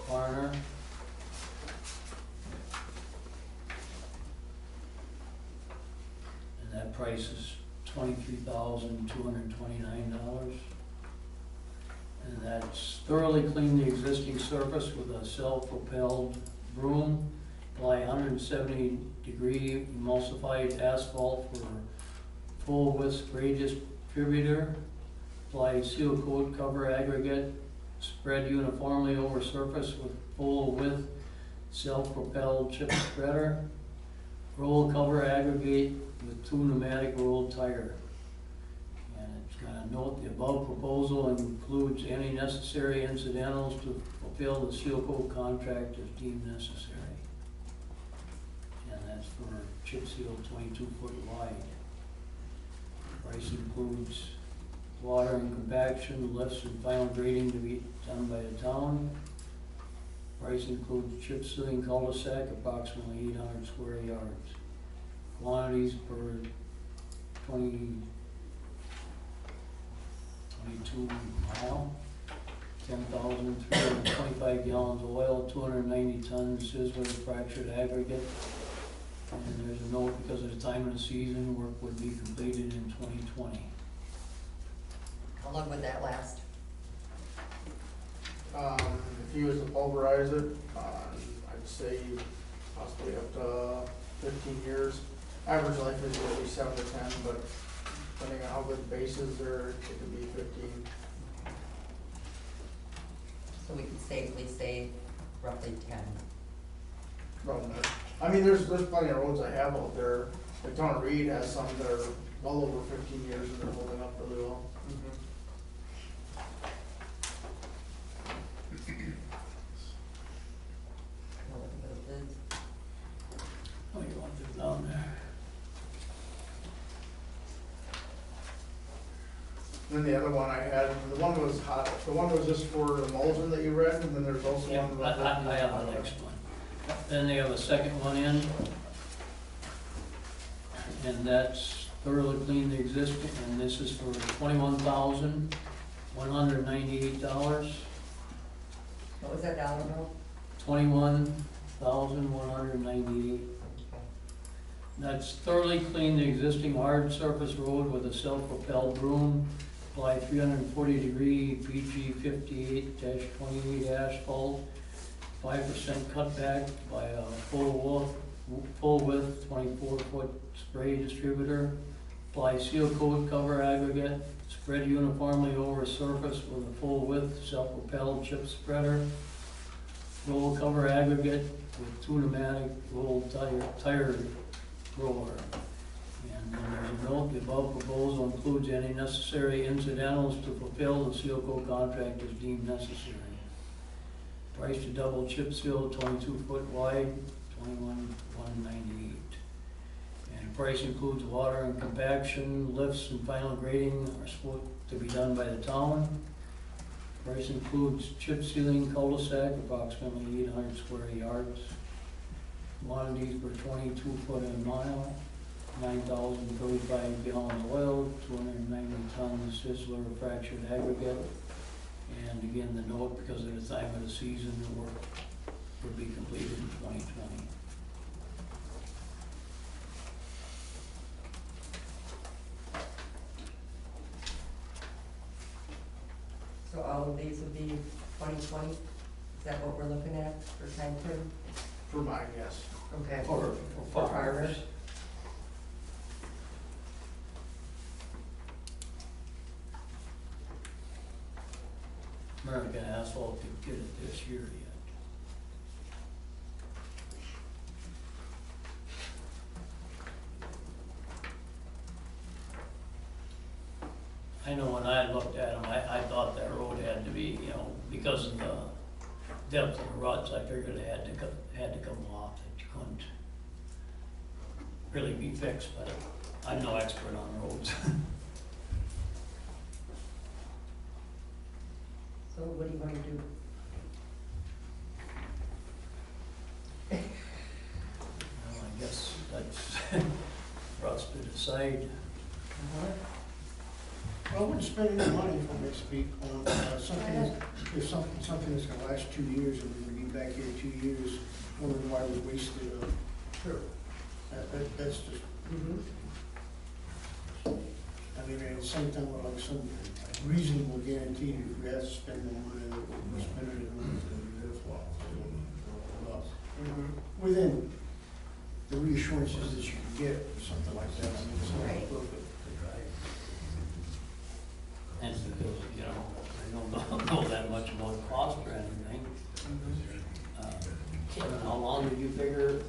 E: Varner. And that price is $23,229. And that's thoroughly clean the existing surface with a self-propelled broom. Apply 170-degree emulsified asphalt for full width spray distributor. Apply seal coat cover aggregate, spread uniformly over surface with full width self-propelled chip spreader. Roll cover aggregate with 2 pneumatic rolled tire. And it's gonna note the above proposal includes any necessary incidentals to fulfill the seal coat contract as deemed necessary. for chip seal 22-foot wide. Price includes water and compaction, lifts and final grading to be done by the town. Price includes chip sealing cul-de-sac, approximately 800 square yards. Quantities per 22 mile, 10,325 gallons of oil, 290 tons Sizzler fractured aggregate. And there's a note, because of the time of the season, work would be completed in 2020.
B: How long would that last?
M: If you was to pulverize it, I'd say possibly up to 15 years. Average life is usually 7 to 10, but depending on how good the bases are, it could be 15.
B: So we could safely say roughly 10.
M: Around there. I mean, there's plenty of roads I have out there. The town of Reed has some that are well over 15 years and they're holding up really well.
E: Oh, you want it down there?
M: Then the other one I had, the one was hot, the one was just for emulsion that you read, and then there's also
E: Yeah,
M: one.
E: I have the next one. Then they have a second one in. And that's thoroughly clean the existing, and this is for $21,198.
B: What was that dollar amount?
E: $21,198. That's thoroughly clean the existing hard surface road with a self-propelled broom. Apply 340-degree PG 58-28 asphalt, 5% cutback by a full width 24-foot spray distributor. Apply seal coat cover aggregate, spread uniformly over surface with a full width self-propelled chip spreader. Roll cover aggregate with 2 pneumatic roll tire roller. And then there's a note, the above proposal includes any necessary incidentals to fulfill the seal coat contract as deemed necessary. Price to double chip seal, 22-foot wide, $21,198. And price includes water and compaction, lifts and final grading are supposed to be done by the town. Price includes chip sealing cul-de-sac, approximately 800 square yards. Quantities per 22-foot a mile, 9,035 gallons of oil, 290 tons Sizzler fractured aggregate. And again, the note, because of the time of the season, the work would be completed in 2020.
B: So all of these would be 2020? Is that what we're looking at for time frame?
M: For mine, yes.
B: Okay.
E: For farmers. American Asphalt didn't get it this year yet. I know when I looked at them, I thought that road had to be, you know, because of the depth of the ruts, I figured it had to come off, that you couldn't really be fixed, but I'm no expert on roads.
B: So what do you want to do?
E: Well, I guess that's for us to decide.
I: Well, I wouldn't spend any money, if I may speak, on something, if something that's gonna last 2 years, and we're gonna be back here in 2 years, wondering why we wasted,
B: Sure.
I: that's just, I mean, at the same time, like some reasonable guarantee, if we have to spend more money, we'll spend it, and it's gonna be worthwhile. Within the reassurances that you can get, or something like that, I mean, it's not
B: Right.
I: perfect.
E: And because, you know, I don't know that much about cost or anything. Kevin, how long did you figure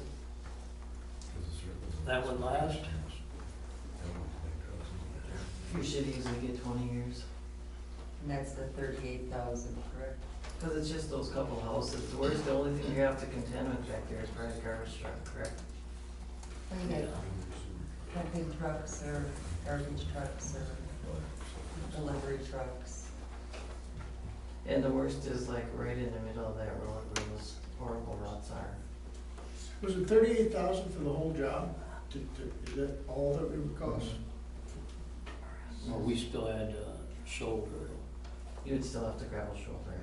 E: that would last?
L: You should easily get 20 years.
B: And that's the 38,000, correct?
L: Because it's just those couple houses. Where's the only thing you have to contend with back there is probably garbage truck, correct?
B: When you get camping trucks or garbage trucks or delivery trucks.
L: And the worst is like right in the middle of that road where those horrible ruts are.
I: Was it 38,000 for the whole job? Is that all that it would cost?
E: Or we still had shoulder.
L: You'd still have to gravel shoulder.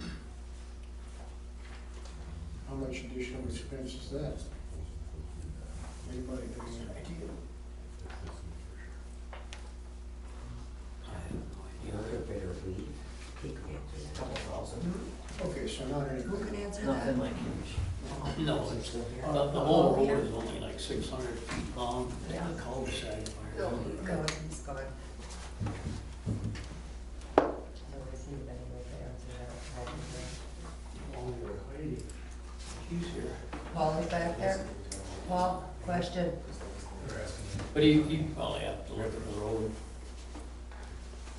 I: How much additional expense is that? Anybody have any idea?
L: Couple thousand.
I: Okay, so not any.
B: Who can answer that?
L: Nothing like huge.
E: No, it's, the whole road is only like 600 feet long,
B: Yeah.
E: the cul-de-sac.
B: No, he's gone. I always need anybody to answer that.
E: He's here.
B: Paul is back there? Paul, question?
E: But you probably have to look at the road.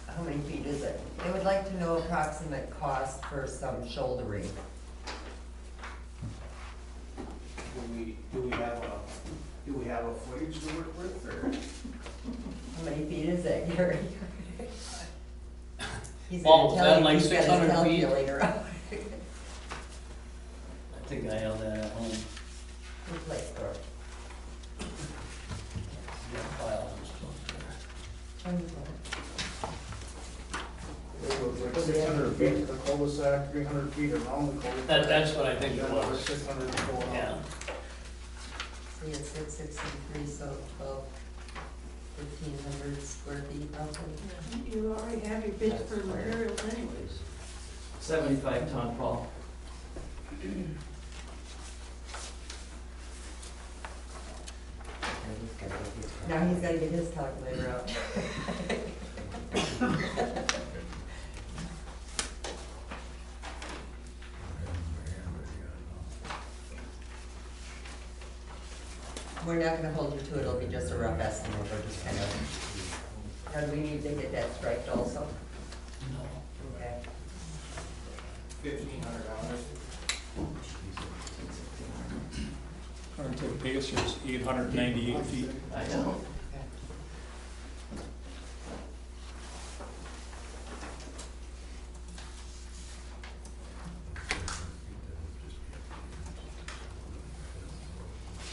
B: How many feet is it? They would like to know approximate cost for some shouldering.
M: Do we have a footage to work with, or?
B: How many feet is it, Gary? He's
E: Paul,
B: gonna
E: is
B: tell
E: that
B: you
E: like
B: he's got his
E: 600 feet?
B: calculator out.
E: I think I have that at home.
B: Good place for it.
E: Got files and stuff there.
M: It was like 600 feet to the cul-de-sac, 300 feet around the cul-de-sac.
E: That's what I think it
M: Another
E: was.
M: 600 going on.
E: Yeah.
B: See, it's 663, so 1,500 square feet roughly.
F: You already have your bids for materials anyways.
L: 75 ton, Paul.
B: Now he's gotta get his calculator out. We're not gonna hold you to it, it'll be just a rough estimate, we're just kind of, and we need to get that striped also.
E: No.
B: Okay.
M: $1,500.
J: According to the Pacer, it's 898 feet.
L: I know.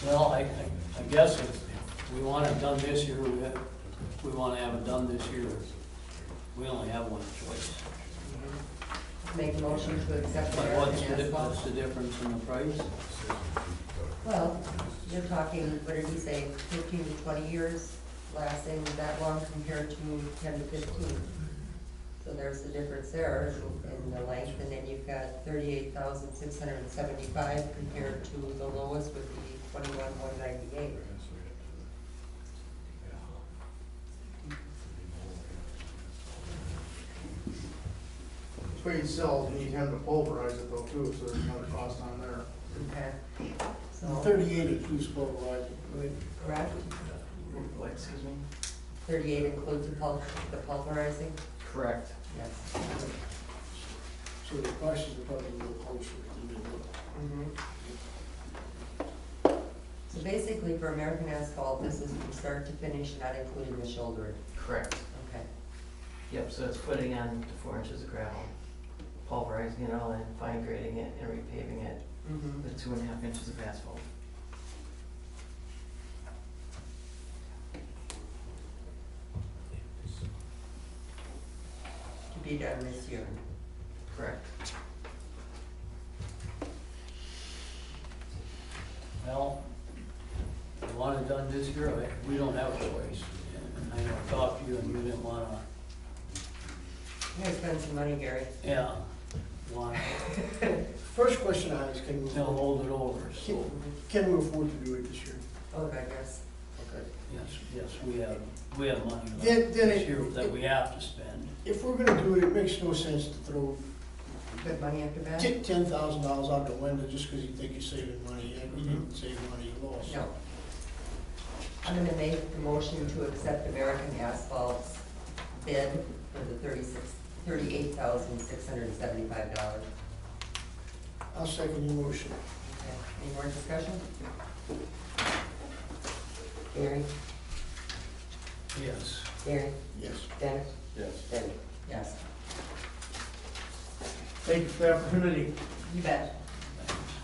E: Well, I guess if we want it done this year, we want to have it done this year. We only have one choice.
B: Make a motion to accept the
E: But
B: American
E: what's
B: asphalt.
E: the difference in the price?
B: Well, you're talking, what did he say, 15 to 20 years lasting that long compared to 10 to 15. So there's the difference there in the length, and then you've got 38,675 compared to the lowest would be 21,198.
M: Spade cells, you need him to pulverize it though too, so there's another cost on there.
B: Okay. So,
I: 38 includes pulverizing, right?
B: correct?
L: What, excuse me?
B: 38 includes the pulverizing?
L: Correct.
B: Yes.
I: So the prices are probably a little closer than they look.
B: So basically, for American Asphalt, this is from start to finish, not including the shouldering.
L: Correct.
B: Okay.
L: Yep, so it's putting on the 4 inches of gravel, pulverizing it all in, fine grading it, and repaving it
B: Mm-hmm.
L: with 2.5 inches of asphalt.
B: To be done this year.
L: Correct.
E: Well, we want it done this year, we don't have a choice. And I know I talked to you and you didn't wanna,
B: You're gonna spend some money, Gary.
E: yeah, wanna,
I: First question I have is, can we,
E: they'll hold it over, so,
I: can we afford to do it this year?
B: Oh, I guess.
I: Okay.
E: yes, we have money left
I: Then
E: this year that we have to spend.
I: If we're gonna do it, it makes no sense to throw
B: Good money after bad?
I: $10,000 out the window just because you think you're saving money, and you didn't save money, you lost.
B: No. I'm gonna make the motion to accept American Asphalt's bid for the $38,675.
I: I'll second your motion.
B: Okay. Any more discussion?
D: Gary,
E: Yes.
D: Gary,
I: Yes.
D: Dennis,
H: Yes.
D: Debbie.
B: Yes,
I: Thank you for the opportunity.
B: you bet.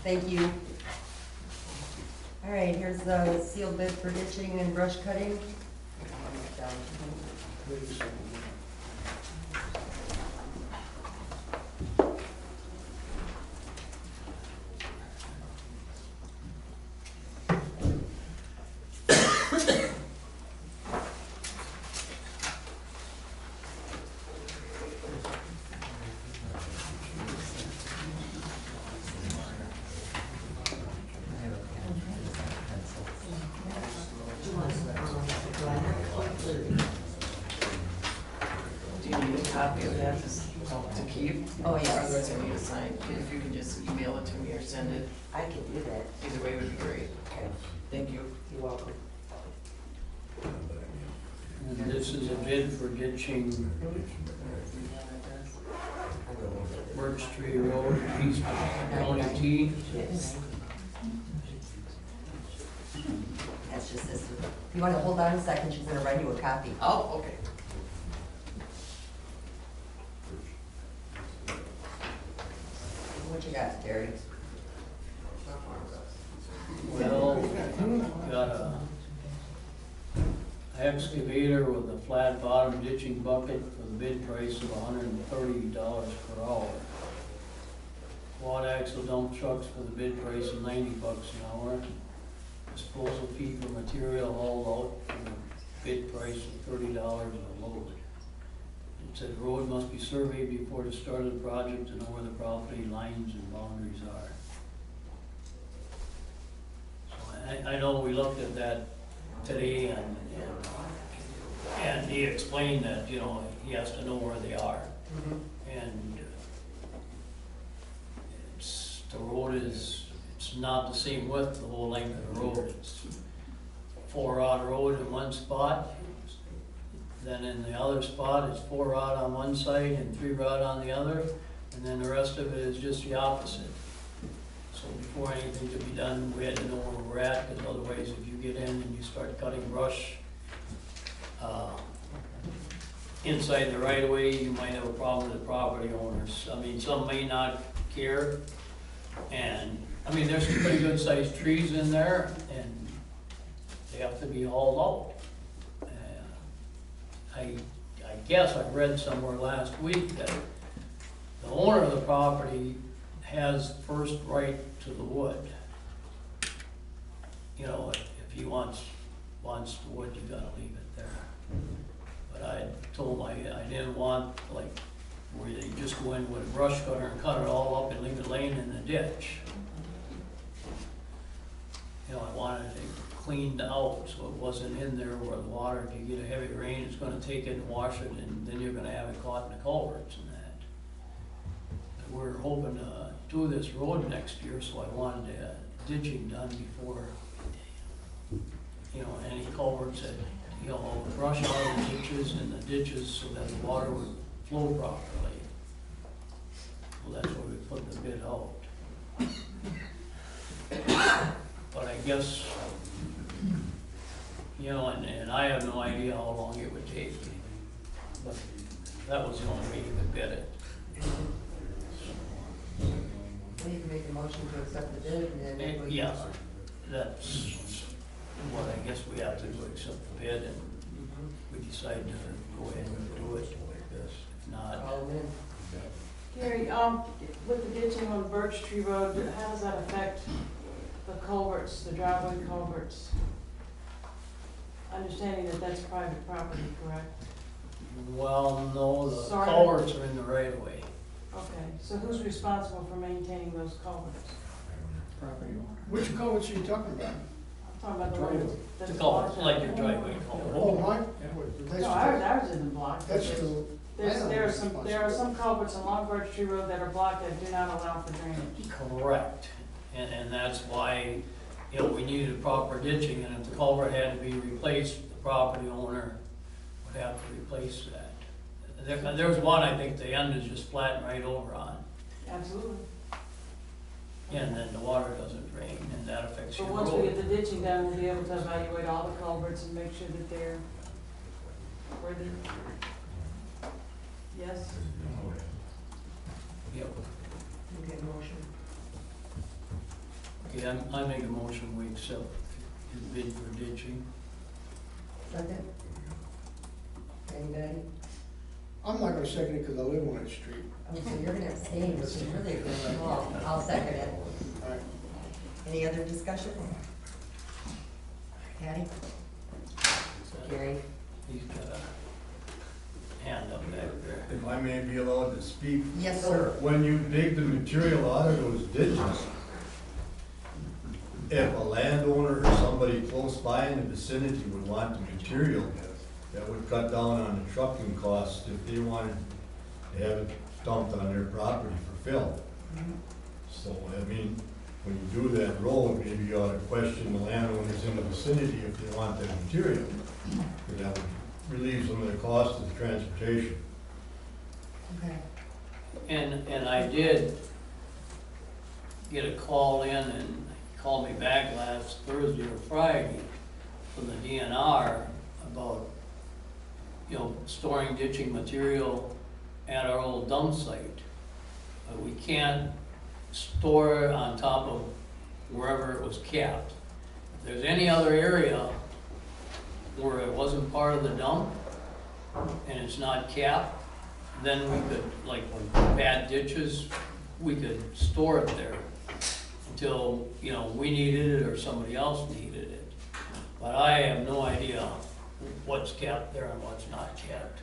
B: Thank you. All right, here's the sealed bid for ditching and brush cutting.
I: Wait a second.
L: Do you need a copy of that to keep?
B: Oh, yes.
L: Otherwise I need to sign, if you can just email it to me or send it,
D: I can do that.
L: either way would be great.
D: Okay,
L: Thank you.
D: you're welcome.
E: And this is a bid for ditching Birch Tree Road, East County T.
D: Yes.
B: That's just this. If you want to hold on a second, she's gonna write you a copy.
L: Oh, okay.
B: What you got, Terry?
E: Well, got a excavator with a flat bottom ditching bucket for the bid price of $130 per hour. Quad axle dump trucks for the bid price of $90 an hour. Disposal fee for material hauled out for the bid price of $30 a load. It said road must be surveyed before the start of the project to know where the property lines and boundaries are. So I know we looked at that today and he explained that, you know, he has to know where they are. And the road it's not the same width, the whole length of the road. It's 4-rod road in one spot. Then in the other spot, it's 4-rod on one side and 3-rod on the other. And then the rest of it is just the opposite. So before anything could be done, we had to know where we're at, because otherwise if you get in and you start cutting brush inside the right of way, you might have a problem with the property owners. I mean, some may not care. And, I mean, there's some pretty good sized trees in there and they have to be hauled out. I guess I read somewhere last week that the owner of the property has first right to the wood. You know, if he wants the wood, you gotta leave it there. But I told him I didn't want, like, where they just go in with a brush cutter and cut it all up and leave it laying in the ditch. You know, I wanted it cleaned out so it wasn't in there where the water, if you get a heavy rain, it's gonna take it and wash it, and then you're gonna have it caught in the culverts and that. But we're hoping to do this road next year, so I wanted ditching done before, you know, any culverts that, you know, brush out the ditches and the ditches so that the water would flow properly. Well, that's why we put the bid out. But I guess, you know, and I have no idea how long it would take. But that was the only way you could bid it.
B: Well, you can make a motion to accept the bid and then. we-
E: Yeah, that's what I guess we have to do, accept the bid, and we decide to go ahead and do it like this. If not,
B: All in.
F: Gary, with the ditching on Birch Tree Road, how does that affect the culverts, the driveway culverts? Understanding that that's private property, correct?
E: well, no, the
F: Sorry.
E: culverts are in the right of way.
F: Okay, so who's responsible for maintaining those culverts?
I: Which culverts are you talking about?
F: I'm talking about the ones that's
E: The
F: blocked.
E: culverts, like your driveway culvert.
I: Oh, mine?
F: No, ours isn't blocked.
I: That's true.
F: There are some culverts along Birch Tree Road that are blocked that do not allow for drainage.
E: Correct, and that's why, you know, we needed proper ditching, and if the culvert had to be replaced, the property owner would have to replace that. There's one, I think the end is just flattened right over on.
F: Absolutely.
E: and then the water doesn't drain, and that affects
F: But
E: your
F: once we
E: road.
F: get the ditching done, we'll be able to evaluate all the culverts and make sure that they're where they. Yes?
E: Yep.
D: Okay, motion.
E: Okay, I make a motion, we accept his bid for ditching.
D: Second? Anybody?
I: I'm not gonna second it because I live on that street.
B: Oh, so you're gonna abstain, which is really a good call. I'll second it.
I: All right.
B: Any other discussion? Patty? Gary?
E: He's got a hand up back there.
N: If I may be allowed to speak.
B: Yes, sir.
N: When you dig the material out of those ditches, if a landowner or somebody close by in the vicinity would want the material, that would cut down on the trucking costs if they wanted to have it dumped on their property for fill. So, I mean, when you do that road, maybe you ought to question the landowners in the vicinity if they want that material. Because that would relieve some of the cost of the transportation.
B: Okay.
E: And I did get a call in, and he called me back last Thursday or Friday from the DNR about, storing ditching material at our old dump site. We can't store it on top of wherever it was kept. If there's any other area where it wasn't part of the dump and it's not capped, then we could, like when bad ditches, we could store it there until, we needed it or somebody else needed it. But I have no idea what's kept there and what's not kept.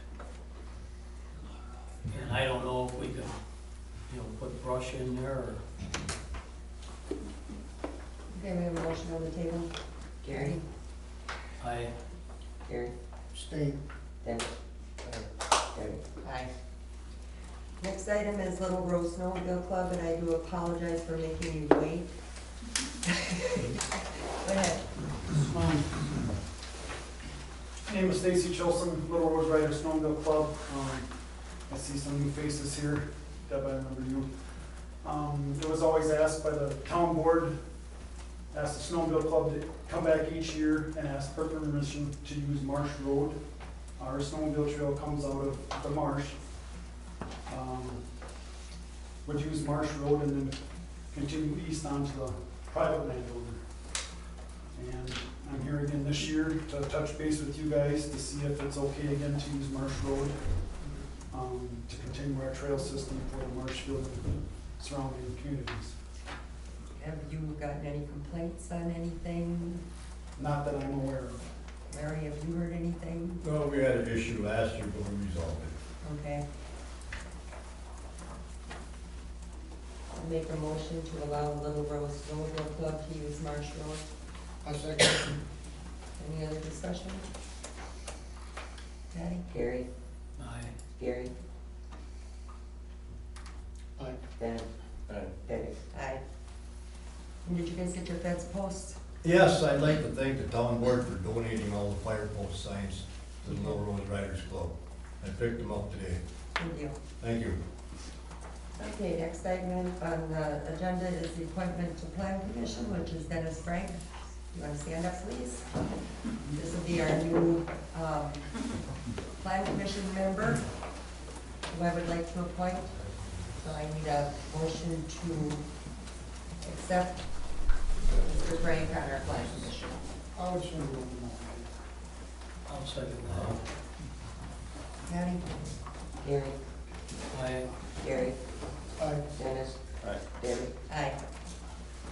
E: And I don't know if we could, put brush in there or.
B: Okay, we have a motion on the table. Gary?
E: I,
B: Gary?
I: Stay.
B: Then? Gary? Aye. Next item is Little Rose Snowmobile Club, and I do apologize for making you wait. Go ahead.
C: My name is Stacy Chilson, Little Rose Rider Snowmobile Club. I see some new faces here. Deb, I remember you. It was always asked by the town board, asked the Snowmobile Club to come back each year and ask for permission to use Marsh Road. Our snowmobile trail comes out of the marsh. Would use Marsh Road and then continue east onto the private landowner. And I'm here again this year to touch base with you guys to see if it's okay again to use Marsh Road, to continue our trail system for the Marshfield and surrounding communities.
B: Have you gotten any complaints on anything?
C: Not that I'm aware of.
B: Larry, have you heard anything?
N: Well, we had an issue last year, but we resolved it.
B: Okay. I'll make a motion to allow Little Rose Snowmobile Club to use Marsh Road.
I: I second.
B: Any other discussion? Patty? Gary?
E: I,
B: Gary?
I: Aye.
B: Dan? Debbie? Aye. And did you guys get your fence posts?
N: Yes, I'd like to thank the town board for donating all the fire post signs to the Little Rose Riders Club. I picked them up today.
B: Thank you.
N: Thank you.
B: Okay, next item on the agenda is the appointment to Plan Commission, which is Dennis Frank. You want to stand up, please? This will be our new Plan Commission member, who I would like to appoint. So I need a motion to accept Mr. Frank on our Plan Commission.
I: I would send it over.
E: I'll second that.
B: Patty? Gary?
E: I,
B: Gary?
I: Aye.
B: Dennis?
H: Aye.
B: Debbie? Aye.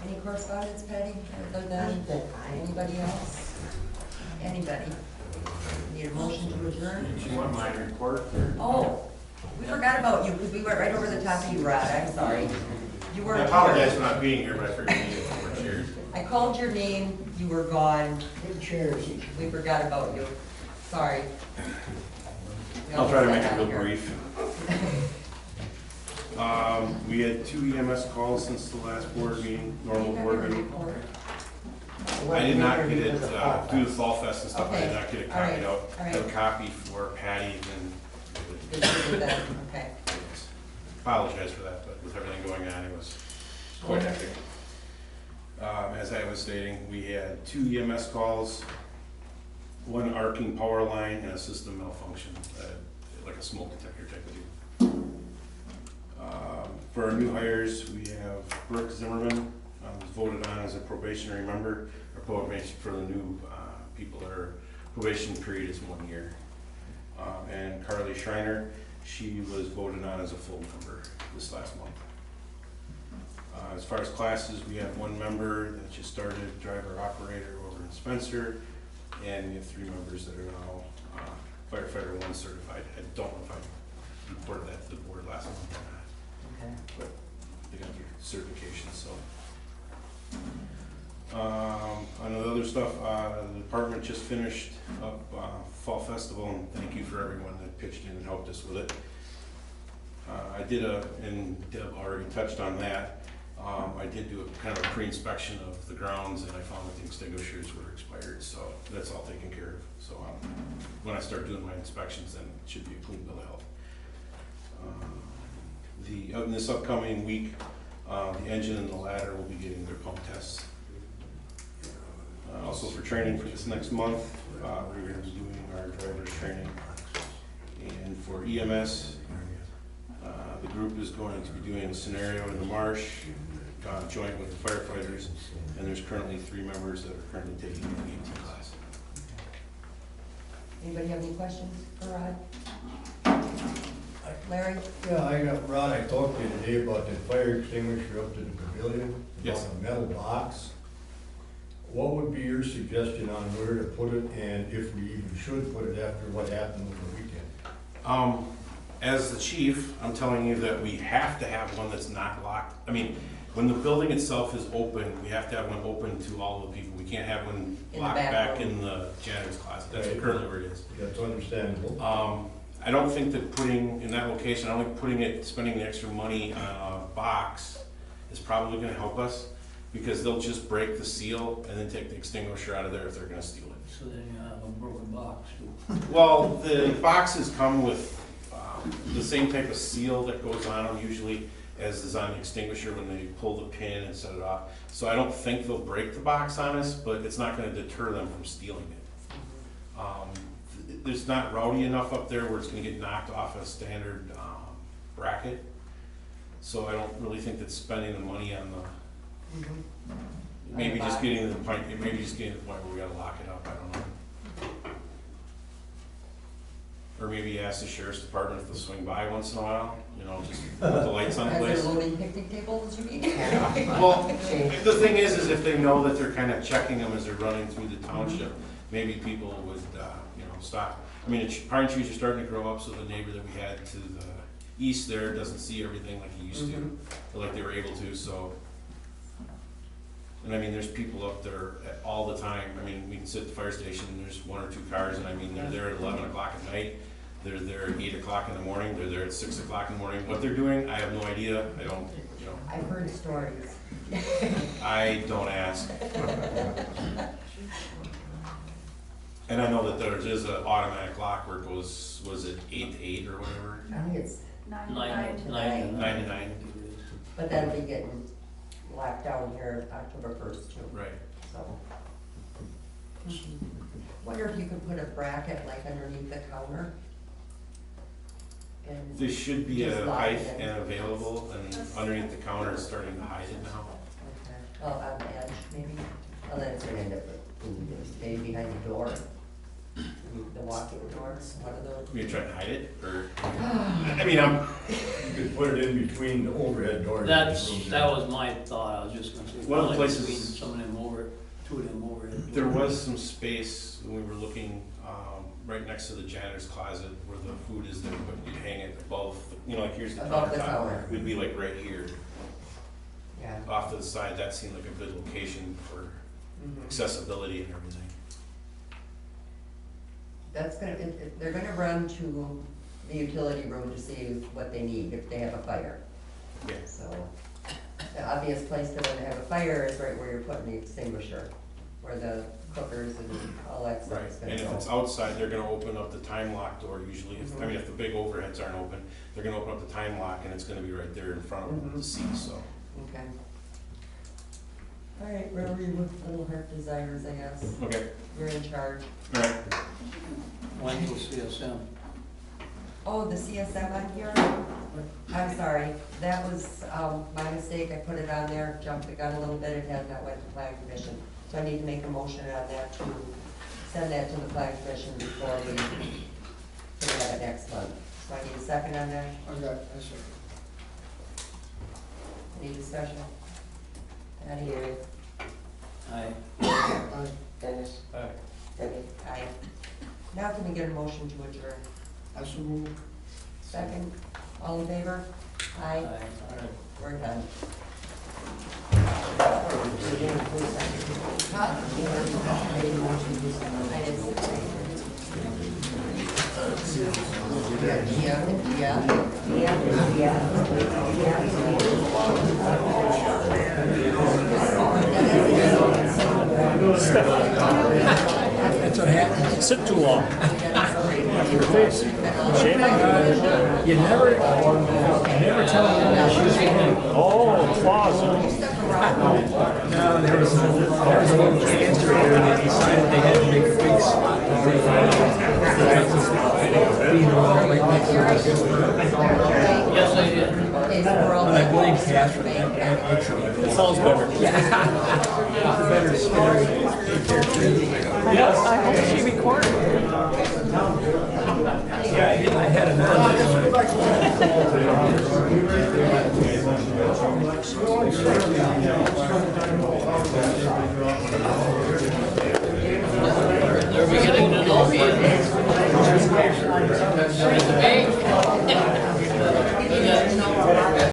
B: Any correspondence, Patty, other than anybody else? Anybody? Need a motion to adjourn?
H: Do you want my report?
B: Oh, we forgot about you, because we went right over the top of you, Rod, I'm sorry. You
G: I
B: weren't
G: apologize
B: here.
G: for not being here, but I figured you needed more chairs.
B: I called your name, you were gone,
I: Good chairs.
B: we forgot about you, sorry. We
O: I'll try to make
B: almost
O: it
B: got
O: real
B: out
O: brief. We had 2 EMS calls since the last board meeting, normal board meeting. I did not get it, due to Fall Fest and stuff, I did not get it copied out. I have a copy for Patty and
B: Did you do that? Okay.
G: Apologize for that, but with everything going on, it was
O: quite hectic. As I was stating, we had 2 EMS calls, 1 arcing power line, and a system malfunction, like a smoke detector type of deal. For our new hires, we have Brooke Zimmerman, was voted on as a probationary member. Our probation for the new people, our probation period is 1 year. And Carly Schreiner, she was voted on as a full member this last month. As far as classes, we have 1 member that just started, driver operator over in Spencer, and we have 3 members that are now firefighter 1 certified. I don't know if I reported that to the board last month or not,
D: Okay.
O: but they got their certification, so. On the other stuff, the department just finished up Fall Festival, and thank you for everyone that pitched in and helped us with it. I did and Deb already touched on that, I did do a kind of a pre-inspection of the grounds, and I found that the extinguishers were expired, so that's all taken care of. So when I start doing my inspections, then it should be a clean bill of health. In this upcoming week, the engine and the ladder will be getting their pump tests. Also for training for this next month, we're going to be doing our driver's training. And for EMS, the group is going to be doing a scenario in the marsh, joint with the firefighters, and there's currently 3 members that are currently taking the EMT class.
B: Anybody have any questions for Rod? Larry?
N: Yeah, Rod, I talked to you today about that fire extinguisher up to the pavilion,
O: Yes.
N: about the metal box. What would be your suggestion on where to put it, and if we even should put it after what happened over the weekend?
O: As the chief, I'm telling you that we have to have one that's not locked. I mean, when the building itself is open, we have to have one open to all the people. We can't have one
B: In the
O: locked
B: back
O: back
B: room.
O: in the janitor's closet. That's
N: Right.
O: currently where it is.
N: That's understandable.
O: I don't think that putting in that location, I don't think spending the extra money on a box is probably gonna help us, because they'll just break the seal and then take the extinguisher out of there if they're gonna steal it.
E: So then you have a broken box too.
O: Well, the boxes come with the same type of seal that goes on them usually as is on the extinguisher when they pull the pin and set it off. So I don't think they'll break the box on us, but it's not gonna deter them from stealing it. There's not rowdy enough up there where it's gonna get knocked off a standard bracket. So I don't really think that spending the money on the, maybe just getting to the point, maybe just getting to the point where we gotta lock it up, I don't know. Or maybe ask the sheriff's department if they'll swing by once in a while, you know, just put the lights on the
B: As
O: place.
B: they're loading picnic tables, you mean?
O: Well, the thing is if they know that they're kind of checking them as they're running through the township, maybe people would, stop. I mean, pine trees are starting to grow up, so the neighbor that we had to the east there doesn't see everything like he used to, or like they were able to, so. And I mean, there's people up there all the time. I mean, we can sit at the fire station and there's 1 or 2 cars, and I mean, they're there at 11 o'clock at night. They're there at 8 o'clock in the morning. They're there at 6 o'clock in the morning. What they're doing, I have no idea. I don't,
B: I've heard stories.
O: I don't ask. And I know that there is an automatic lock where it goes, was it 8 to 8 or whatever?
B: I think it's,
F: 9
B: to
E: 9
O: 9 to 9.
B: but that'll be getting locked down here October 1st too.
O: Right.
B: So. Wonder if you could put a bracket like underneath the counter? And
O: There should be
B: just
O: a
B: lock
O: height
B: it in.
O: and available, and underneath the counter it's starting to hide it now.
B: Okay. Well, on the edge, maybe? Well, then it's gonna end up maybe behind the door. The walk-in door, one of those.
O: You're trying to hide it, or? I mean,
N: You could put it in between the overhead doors.
E: That was my thought, I was just gonna say.
O: One of the
E: like
O: places-
E: between some of them over, 2 of them over.
O: there was some space when we were looking, right next to the janitor's closet where the food is there, but you hang it above, like here's the
B: Above the
O: countertop.
B: counter.
O: It would be like right here,
B: Yeah.
O: off to the side. That seemed like a good location for accessibility and everything.
B: That's gonna, they're gonna run to the utility room to see what they need, if they have a fire.
O: Yeah.
B: So, the obvious place for them to have a fire is right where you're putting the extinguisher, where the cookers and all that stuff
O: Right,
B: is gonna
O: and if
B: go.
O: it's outside, they're gonna open up the time lock door usually. I mean, if the big overheads aren't open, they're gonna open up the time lock and it's gonna be right there in front of them to see, so.
B: Okay. All right, where were you with Little Heart Desires, I guess?
J: Okay,
B: You're in charge.
J: all right.
E: When's the CSM?
B: Oh, the CSM on here? I'm sorry, that was, my mistake, I put it on there, jumped the gun a little bit, it has not went to plan commission. So I need to make a motion on that to send that to the plan commission before we have it next month. So I need a second on that,
I: I got, I second.
B: any discussion? Patty?
E: Aye.
I: Aye.
D: Dennis?
J: Aye.
D: Debbie?
B: Aye. Now can we get a motion to adjourn?
I: I so move.
B: Second, all in favor? Aye. We're done. Huh? I didn't say.
J: That's what happens. Sit too long. Your face. Shame. You never tell me that she's oh, claws.
A: No, there was a little cancer there, and they decided they had to make a big
E: Yes, I did.
B: Okay, so we're all
A: I blame Cass for that.
J: It sounds better.
A: It's a better story.
J: Yes.
L: I hope she recorded.
A: Yeah, I had another.
E: They're beginning to know me.